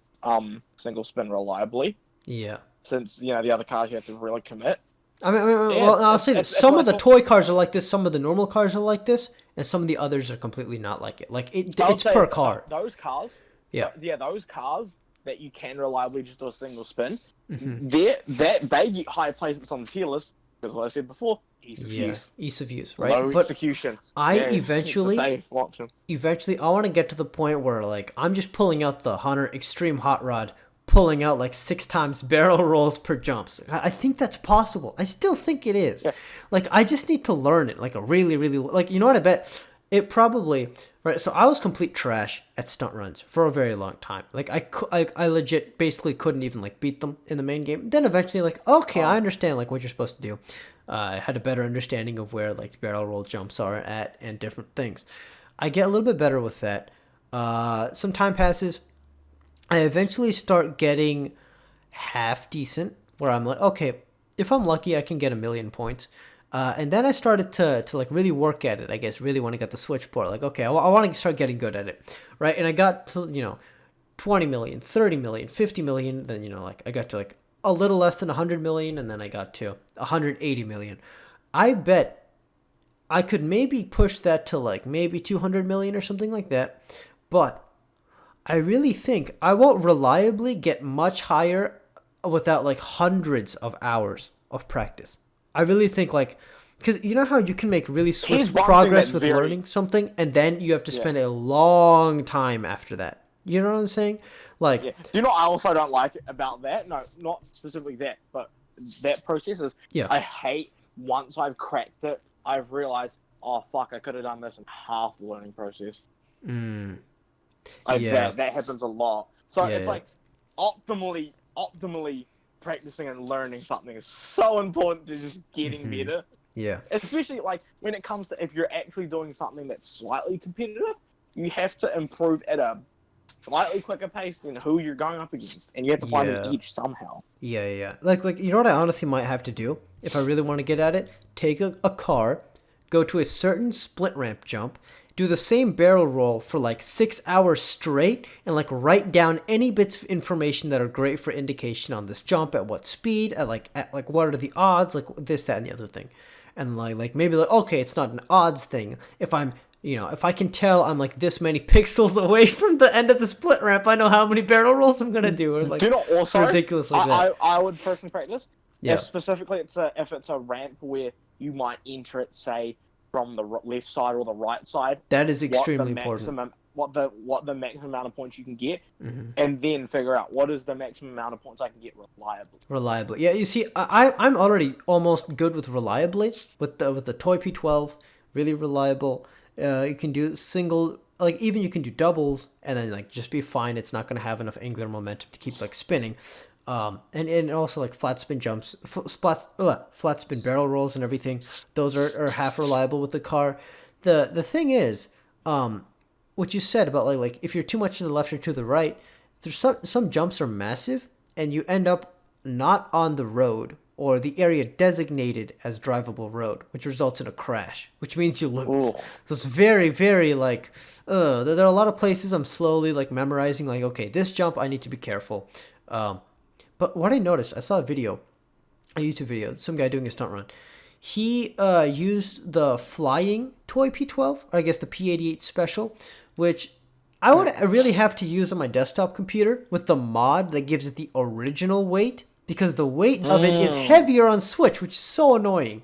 Speaker 2: spin reliably.
Speaker 1: Yeah.
Speaker 2: Since, the other cars you have to really commit.
Speaker 1: I'll say that some of the toy cars are like this, some of the normal cars are like this, and some of the others are completely not like it. Like, it's per car.
Speaker 2: Those cars... Yeah, those cars... that you can reliably just do a single spin, they get high placements on the tier list, because what I said before, ease
Speaker 1: of use, right?
Speaker 2: Low execution.
Speaker 1: Eventually I want to get to the point where like I'm just pulling out the Hunter Extreme Hot Rod, pulling out like 6 times barrel rolls per jumps. I think that's possible. I still think it is. Yeah. Like I just need to learn it, like a really, really, like, what I bet it probably... Right, so I was complete trash at stunt runs for a very long time. Like I legit basically couldn't even like beat them in the main game. Then eventually, like, okay, I understand like what you're supposed to do. I had a better understanding of where like barrel roll jumps are at and different things. I get a little bit better with that. Some time passes. I eventually start getting half decent, where I'm like, okay, if I'm lucky, I can get 1,000,000 points. And then I started to like really work at it, I guess, really want to get the switchboard. Like, okay, I want to start getting good at it, right? And I got to, 20 million, 30 million, 50 million. Then, like I got to like a little less than 100 million. And then I got to 180 million. I bet I could maybe push that to like maybe 200 million or something like that. But I really think I won't reliably get much higher without like hundreds of hours of practice. I really think, like, because you know how you can make really swift progress with learning something, and then you have to spend a long time after that. You know what I'm saying? Like,
Speaker 2: do you know what I also don't like about that? No, not specifically that, but that process is, I hate once I've cracked it, I've realized, oh, fuck, I could have done this in half the learning process. That happens a lot. So it's like, optimally practicing and learning something is so important to just getting better.
Speaker 1: Yeah.
Speaker 2: Especially like when it comes to if you're actually doing something that's slightly competitive, you have to improve at a slightly quicker pace than who you're going up against, and you have to find an edge somehow.
Speaker 1: Yeah. Like you know what I honestly might have to do if I really want to get at it? Take a car, go to a certain split ramp jump, do the same barrel roll for like 6 hours straight, and like write down any bits of information that are great for indication on this jump, at what speed, at what are the odds, like this, that, and the other thing. And like maybe like, okay, it's not an odds thing. If I'm, if I can tell I'm like this many pixels away from the end of the split ramp, I know how many barrel rolls I'm gonna do. Or like,
Speaker 2: also
Speaker 1: ridiculous like that.
Speaker 2: I would personally practice. Yeah. If specifically, if it's a ramp where you might enter it, say, from the left side or the right side.
Speaker 1: That is extremely important.
Speaker 2: What the maximum amount of points you can get, and then figure out what is the maximum amount of points I can get reliably.
Speaker 1: Yeah, you see, I'm already almost good with reliably with the Toy P12, really reliable. You can do single, like even you can do doubles, and then like just be fine. It's not gonna have enough angular momentum to keep like spinning. And also like flat spin jumps, flat spin barrel rolls and everything. Those are half reliable with the car. the thing is, what you said about like if you're too much to the left or to the right, there's some jumps are massive, and you end up not on the road or the area designated as drivable road, which results in a crash, which means you lose.
Speaker 2: Ooh.
Speaker 1: So it's very, very like, there are a lot of places I'm slowly like memorizing, like, okay, this jump, I need to be careful. But what I noticed, I saw a YouTube video, some guy doing a stunt run. He used the flying toy P12, or I guess the P88 special, which I would really have to use on my desktop computer with the mod that gives it the original weight, because the weight of it is heavier on Switch, which is so annoying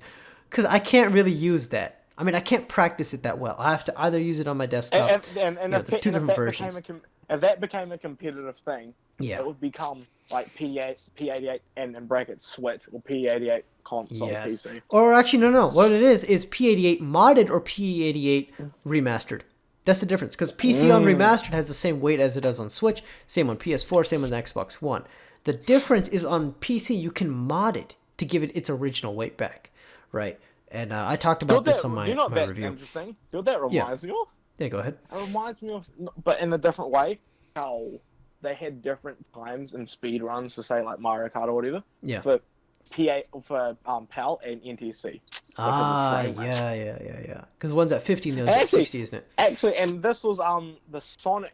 Speaker 1: because I can't really use that. I mean, I can't practice it that well. I have to either use it on my desktop. There's two different versions.
Speaker 2: If that became a competitive thing,
Speaker 1: yeah,
Speaker 2: it would become like P88 and in brackets Switch or P88 console PC.
Speaker 1: Or actually, no. What it is P88 modded or P88 remastered. That's the difference, because PC on remastered has the same weight as it does on Switch, same on PS4, same on the Xbox One. The difference is on PC, you can mod it to give it its original weight back, right? And I talked about this on my review.
Speaker 2: Interesting. You know what that reminds me of?
Speaker 1: Yeah, go ahead.
Speaker 2: It reminds me of, but in a different way, how they had different times in speed runs for, say, like Mario Kart or whatever.
Speaker 1: Yeah.
Speaker 2: For PAL and NTC.
Speaker 1: Yeah. Because one's at 50 and the other's at 60, isn't it?
Speaker 2: Actually, and this was the Sonic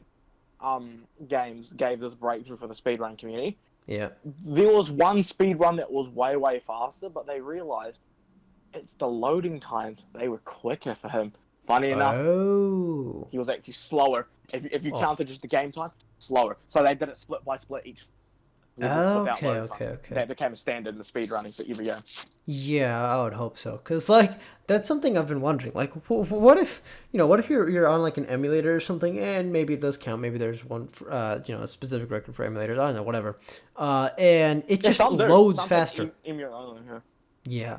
Speaker 2: games gave this breakthrough for the speedrun community.
Speaker 1: Yeah.
Speaker 2: There was one speedrun that was way faster, but they realized it's the loading times. They were quicker for him. Funny enough, he was actually slower. If you counted just the game time, slower. So they did it split by split each.
Speaker 1: Okay.
Speaker 2: That became a standard in the speedrunning for every game.
Speaker 1: Yeah, I would hope so. Because, like, that's something I've been wondering. Like, what if you're on, like, an emulator or something, and maybe it does count. Maybe there's one, a specific record for emulators. I don't know, whatever. And it just loads faster. Yeah.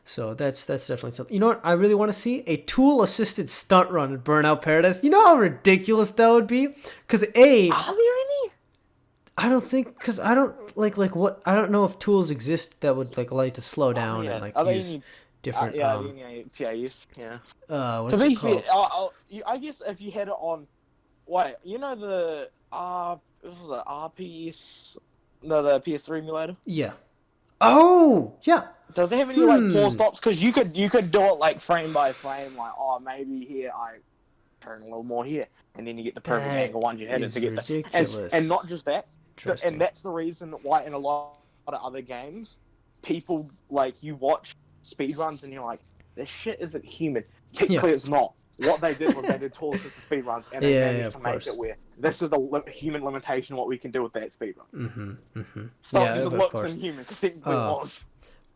Speaker 1: So that's definitely something. You know what I really want to see? A tool-assisted stunt run in Burnout Paradise. You know how ridiculous that would be? Because,
Speaker 2: Are there any?
Speaker 1: I don't think, because I don't like what I don't know if tools exist that would like allow you to slow down and like use different.
Speaker 2: Yeah.
Speaker 1: What's
Speaker 2: to be
Speaker 1: it called?
Speaker 2: fair, I guess if you had it on, the this was the RPS, the PS3 emulator.
Speaker 1: Yeah. Oh yeah.
Speaker 2: Does it have any like pause stops? Because you could do it like frame by frame, like maybe here I turn a little more here, and then you get the perfect angle once you hit it to get the and not just that. And that's the reason why in a lot of other games, people like you watch speedruns and you're like, this shit isn't human. Technically, it's not. What they did was they did tool assisted speedruns and they managed to make it where this is the human limitation of what we can do with that speedrun. So it just looks inhuman because technically it was.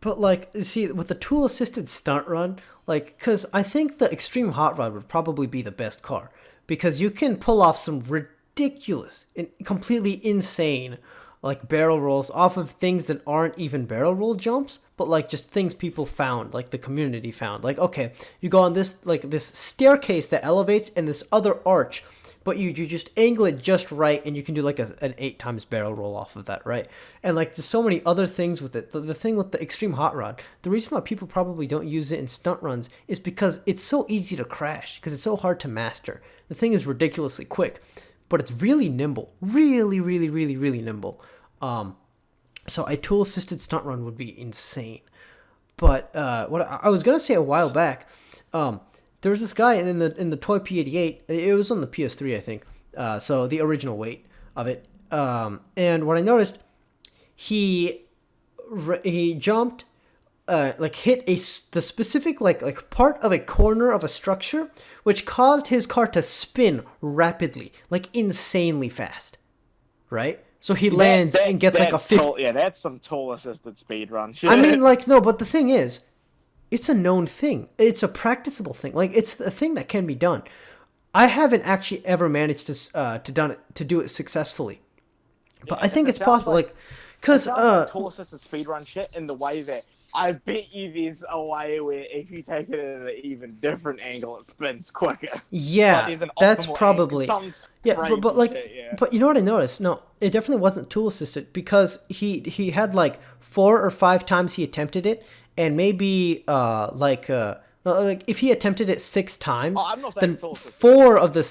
Speaker 1: But like, see, with the tool assisted stunt run, like, because I think the Extreme Hot Rod would probably be the best car because you can pull off some ridiculous and completely insane like barrel rolls off of things that aren't even barrel roll jumps, but like just things people found, like the community found. Like, okay, you go on this staircase that elevates and this other arch, but you just angle it just right and you can do like an 8 times barrel roll off of that, right? And like there's so many other things with it. The thing with the Extreme Hot Rod, the reason why people probably don't use it in stunt runs is because it's so easy to crash, because it's so hard to master. The thing is ridiculously quick, but it's really nimble. Really nimble. So a tool-assisted stunt run would be insane. But what I was going to say a while back, there was this guy in the toy P88. It was on the PS3, I think. So the original weight of it. And what I noticed, he jumped, hit the specific like part of a corner of a structure, which caused his car to spin rapidly, like insanely fast, right? So he lands and gets like a 50.
Speaker 2: That's some tool-assisted speedrun.
Speaker 1: I mean, like, no, but the thing is, it's a known thing. It's a practicable thing. Like, it's a thing that can be done. I haven't actually ever managed to do it successfuly, but I think it's possible. Like, because
Speaker 2: tool-assisted speedrun shit in the way that I bet you there's a way where if you take it at an even different angle, it spins quicker.
Speaker 1: Yeah, that's probably but you know what I noticed? No, it definitely wasn't tool assisted because he had like 4 or 5 times he attempted it, and maybe Like if he attempted it 6 times,
Speaker 2: I'm not saying
Speaker 1: then
Speaker 2: it's all
Speaker 1: four of the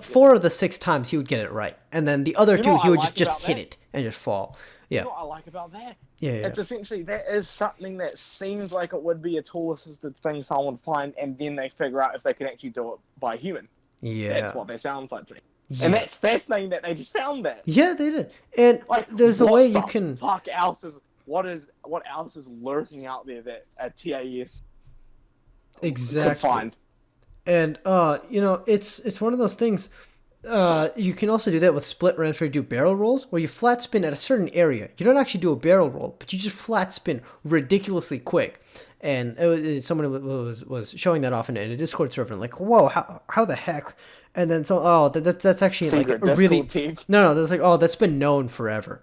Speaker 1: 4 of the 6 times he would get it right, and then the other
Speaker 2: You know
Speaker 1: two
Speaker 2: what
Speaker 1: he
Speaker 2: I
Speaker 1: would
Speaker 2: like
Speaker 1: just
Speaker 2: about
Speaker 1: hit
Speaker 2: that?
Speaker 1: it and just fall.
Speaker 2: You
Speaker 1: Yeah,
Speaker 2: know what I like about that?
Speaker 1: yeah,
Speaker 2: It's essentially that is something that seems like it would be a tool-assisted thing someone would find, and then they figure out if they can actually do it by human.
Speaker 1: yeah,
Speaker 2: That's what that sounds like to me.
Speaker 1: yeah.
Speaker 2: And that's fascinating that they just found that.
Speaker 1: Yeah, they did. And
Speaker 2: Like,
Speaker 1: there's a way
Speaker 2: what
Speaker 1: you
Speaker 2: the
Speaker 1: can.
Speaker 2: fuck else is what else is lurking out there that a TAS could
Speaker 1: Exactly.
Speaker 2: find?
Speaker 1: And it's one of those things. You can also do that with split ramps where you do barrel rolls, where you flat spin at a certain area. You don't actually do a barrel roll, but you just flat spin ridiculously quick. And someone was showing that off in a Discord server, and like, whoa, how the heck? And then that's actually
Speaker 2: Secret
Speaker 1: like a really
Speaker 2: Discord team.
Speaker 1: no, that's like, oh, that's been known forever.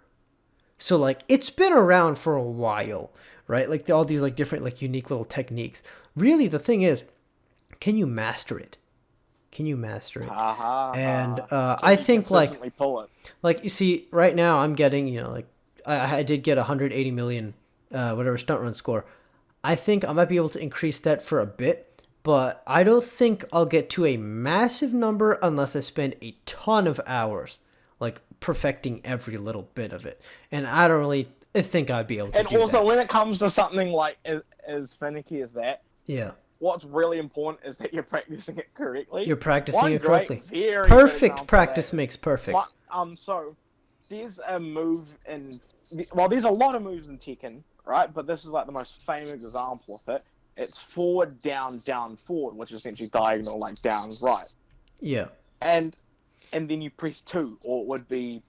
Speaker 1: So like it's been around for a while, right? Like all these like different like unique little techniques. Really, the thing is, can you master it? Can you master it? And I think like you see right now I'm getting like I did get 180 million whatever stunt run score. I think I might be able to increase that for a bit, but I don't think I'll get to a massive number unless I spend a ton of hours like perfecting every little bit of it. And I don't really think I'd be able to
Speaker 2: And
Speaker 1: do
Speaker 2: also,
Speaker 1: that.
Speaker 2: when it comes to something like as finicky as that,
Speaker 1: Yeah.
Speaker 2: what's really important is that you're practicing it correctly.
Speaker 1: You're practicing it
Speaker 2: great,
Speaker 1: correctly.
Speaker 2: very good
Speaker 1: Perfect
Speaker 2: example of
Speaker 1: practice
Speaker 2: that.
Speaker 1: makes perfect.
Speaker 2: So there's a move there's a lot of moves in Tekken, right? But this is like the most famous example of it. It's forward, down, down, forward, which is essentially diagonal, like down, right.
Speaker 1: Yeah.
Speaker 2: And then you press 2, or it would be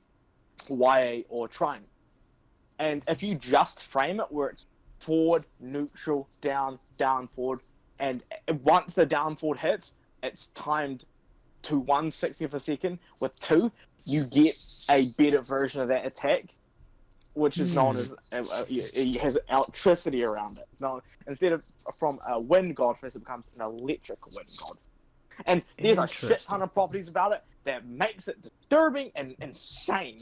Speaker 2: YA or triangle. And if you just frame it where it's forward, neutral, down, down, forward, and once the down forward hits, it's timed to 1/60th of a second. With 2, you get a better version of that attack, which is known as it has electricity around it. Known instead of from a wind godfist, it becomes an electric wind god. And there's a shit ton of properties about it that makes it disturbing and insane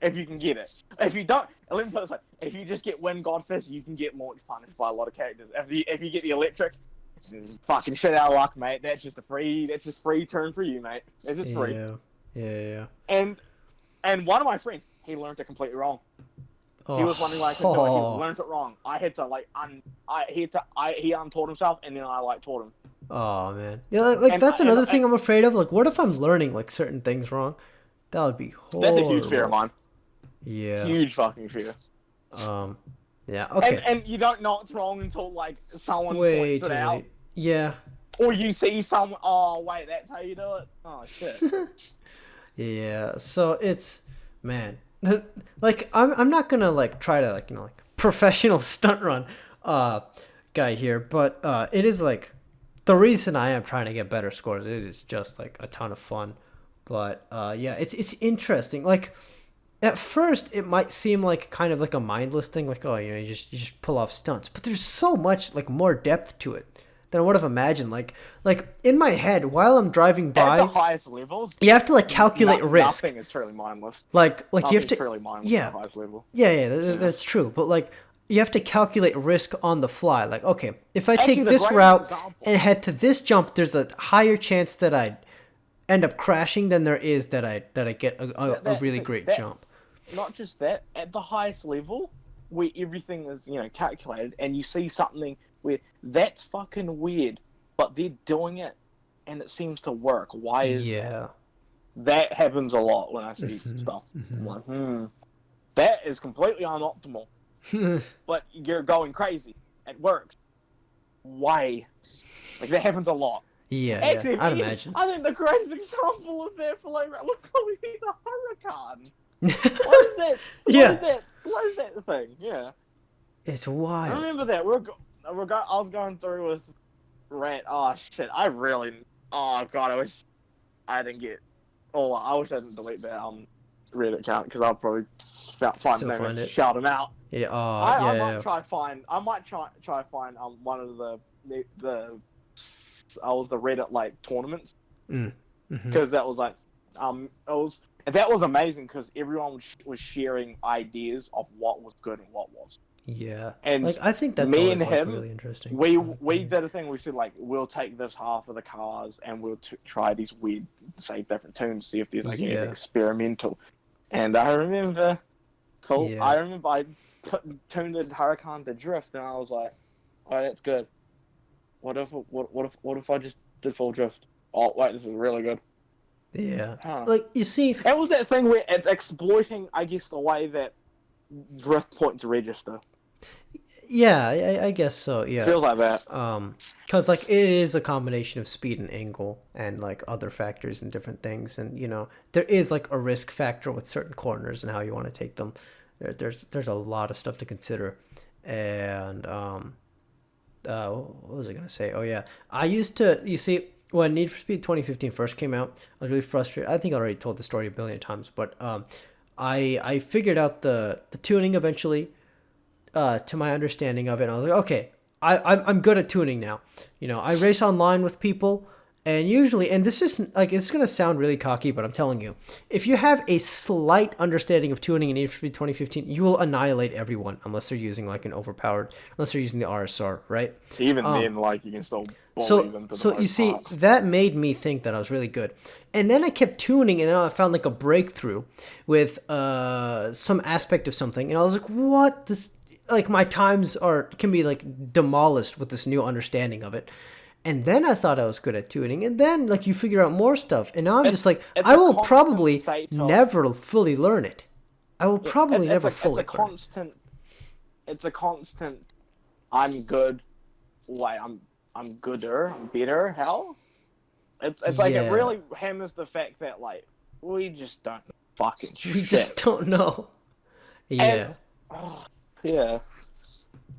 Speaker 2: if you can get it. If you don't, let me put it this way: if you just get wind godfist, you can get launch punished by a lot of characters. If you get the electric, fucking shit out of luck, mate. That's just free turn for you, mate. It's just free.
Speaker 1: Yeah.
Speaker 2: And one of my friends, he learned it completely wrong. He was wondering why I couldn't do it. He learned it wrong. I had to like he untaught himself, and then I like taught him.
Speaker 1: Oh man, yeah, like that's another thing I'm afraid of. Like, what if I'm learning like certain things wrong? That would be horrible.
Speaker 2: That's a huge fear of mine.
Speaker 1: Yeah.
Speaker 2: Huge fucking fear.
Speaker 1: Yeah. Okay.
Speaker 2: And you don't know it's wrong until like someone points it out.
Speaker 1: Yeah.
Speaker 2: Or you see someone. Oh wait, that's how you do it. Oh shit.
Speaker 1: Yeah. So it's man, like I'm not gonna like try to like like professional stunt run guy here, but it is like. The reason I am trying to get better scores, it is just like a ton of fun. But yeah, it's interesting. Like at first it might seem like kind of like a mindless thing, like, oh, you just pull off stunts. But there's so much like more depth to it than I would have imagined. Like in my head while I'm driving by
Speaker 2: at the highest levels,
Speaker 1: you have to like calculate risk.
Speaker 2: Nothing is truly mindless.
Speaker 1: Like you have to
Speaker 2: truly mindless
Speaker 1: yeah,
Speaker 2: at the highest level.
Speaker 1: Yeah, that's true. But like you have to calculate risk on the fly. Like, okay, if I take this route and head to this jump, there's a higher chance that I'd end up crashing than there is that I get a really great jump.
Speaker 2: Not just that, at the highest level, where everything is, calculated, and you see something where that's fucking weird, but they're doing it, and it seems to work. Why is that happens a lot when I see stuff. I'm like, that is completely unoptimal. But you're going crazy. It works. Why? Like that happens a lot.
Speaker 1: Yeah, actually, I'd imagine.
Speaker 2: I think the greatest example of that for like would probably be the hurricane. What is that? What is that thing? Yeah.
Speaker 1: It's wild.
Speaker 2: I remember that. I was going through with Rat. Oh shit! Oh god! I wish I didn't get. I wish I didn't delete that Reddit account because I'll probably find them and shout them out.
Speaker 1: Yeah.
Speaker 2: I might try find one of the Reddit like tournaments because that was like that was amazing because everyone was sharing ideas of what was good and what was.
Speaker 1: Yeah.
Speaker 2: And
Speaker 1: Like I think that's
Speaker 2: me and
Speaker 1: always like
Speaker 2: him,
Speaker 1: really interesting.
Speaker 2: we did a thing. We said like we'll take this half of the cars and we'll try these weird, say different tunes, see if there's like anything
Speaker 1: Yeah.
Speaker 2: experimental. And I remember,
Speaker 1: Yeah.
Speaker 2: I tuned the Huracan to drift, and I was like, "Oh, that's good. What if I just did full drift? Oh, wait, this is really good."
Speaker 1: Yeah.
Speaker 2: Huh.
Speaker 1: Like you see,
Speaker 2: It was that thing where it's exploiting, I guess, the way that drift points register.
Speaker 1: yeah, I guess so. Yeah.
Speaker 2: Feels like that.
Speaker 1: Because like it is a combination of speed and angle and like other factors and different things, and there is like a risk factor with certain corners and how you want to take them. There's a lot of stuff to consider, and what was I gonna say? Oh yeah, I used to. You see, when Need for Speed 2015 first came out, I was really frustrated. I think I already told the story a billion times, but I figured out the tuning eventually, to my understanding of it. And I was like, okay, I'm good at tuning now. I race online with people, and usually, and this is like it's gonna sound really cocky, but I'm telling you, if you have a slight understanding of tuning in Need for Speed 2015, you will annihilate everyone unless they're using like unless they're using the RSR, right?
Speaker 2: Even then, like you can still bully them to the
Speaker 1: So you
Speaker 2: most
Speaker 1: see,
Speaker 2: part.
Speaker 1: that made me think that I was really good. And then I kept tuning, and then I found like a breakthrough with some aspect of something, and I was like, "What? This like my times can be like demolished with this new understanding of it." And then I thought I was good at tuning, and then like you figure out more stuff, and now I'm just like,
Speaker 2: It's
Speaker 1: I
Speaker 2: a
Speaker 1: will
Speaker 2: constant
Speaker 1: probably
Speaker 2: state of
Speaker 1: never fully learn it. I will probably never
Speaker 2: it's
Speaker 1: fully
Speaker 2: a
Speaker 1: learn it.
Speaker 2: constant. It's a constant. I'm good. Wait, I'm gooder. I'm better. Hell, it's like it
Speaker 1: Yeah,
Speaker 2: really hammers the fact that like we just don't fucking
Speaker 1: we
Speaker 2: shit.
Speaker 1: just don't know.
Speaker 2: And
Speaker 1: Yeah,
Speaker 2: yeah,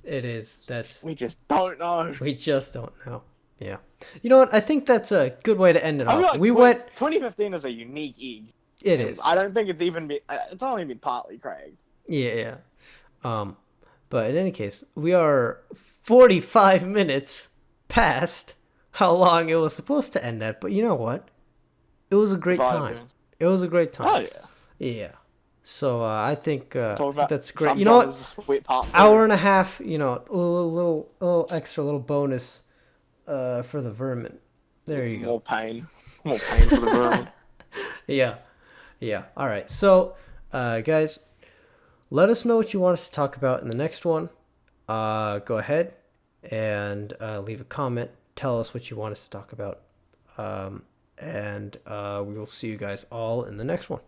Speaker 1: it is.
Speaker 2: we just don't know.
Speaker 1: We just don't know. Yeah. You know what? I think that's a good way to end it
Speaker 2: I feel
Speaker 1: off.
Speaker 2: like
Speaker 1: We went.
Speaker 2: 2015 is a unique egg.
Speaker 1: It
Speaker 2: And
Speaker 1: is.
Speaker 2: I don't think it's even been. It's only been partly cracked.
Speaker 1: Yeah, yeah. Um, but in any case, we are 45 minutes past how long it was supposed to end at. But you know what? It was a great time.
Speaker 2: Vibing.
Speaker 1: It was a great time.
Speaker 2: Oh yeah.
Speaker 1: Yeah. So I
Speaker 2: Talk
Speaker 1: think
Speaker 2: about
Speaker 1: that's great.
Speaker 2: some
Speaker 1: You know what?
Speaker 2: genres, sweet parts.
Speaker 1: Hour and a half. A little extra, little bonus, for the vermin. There you go.
Speaker 2: More pain for the vermin.
Speaker 1: Yeah. Yeah. All right. So, guys, let us know what you want us to talk about in the next one. Go ahead and leave a comment. Tell us what you want us to talk about. And we will see you guys all in the next one.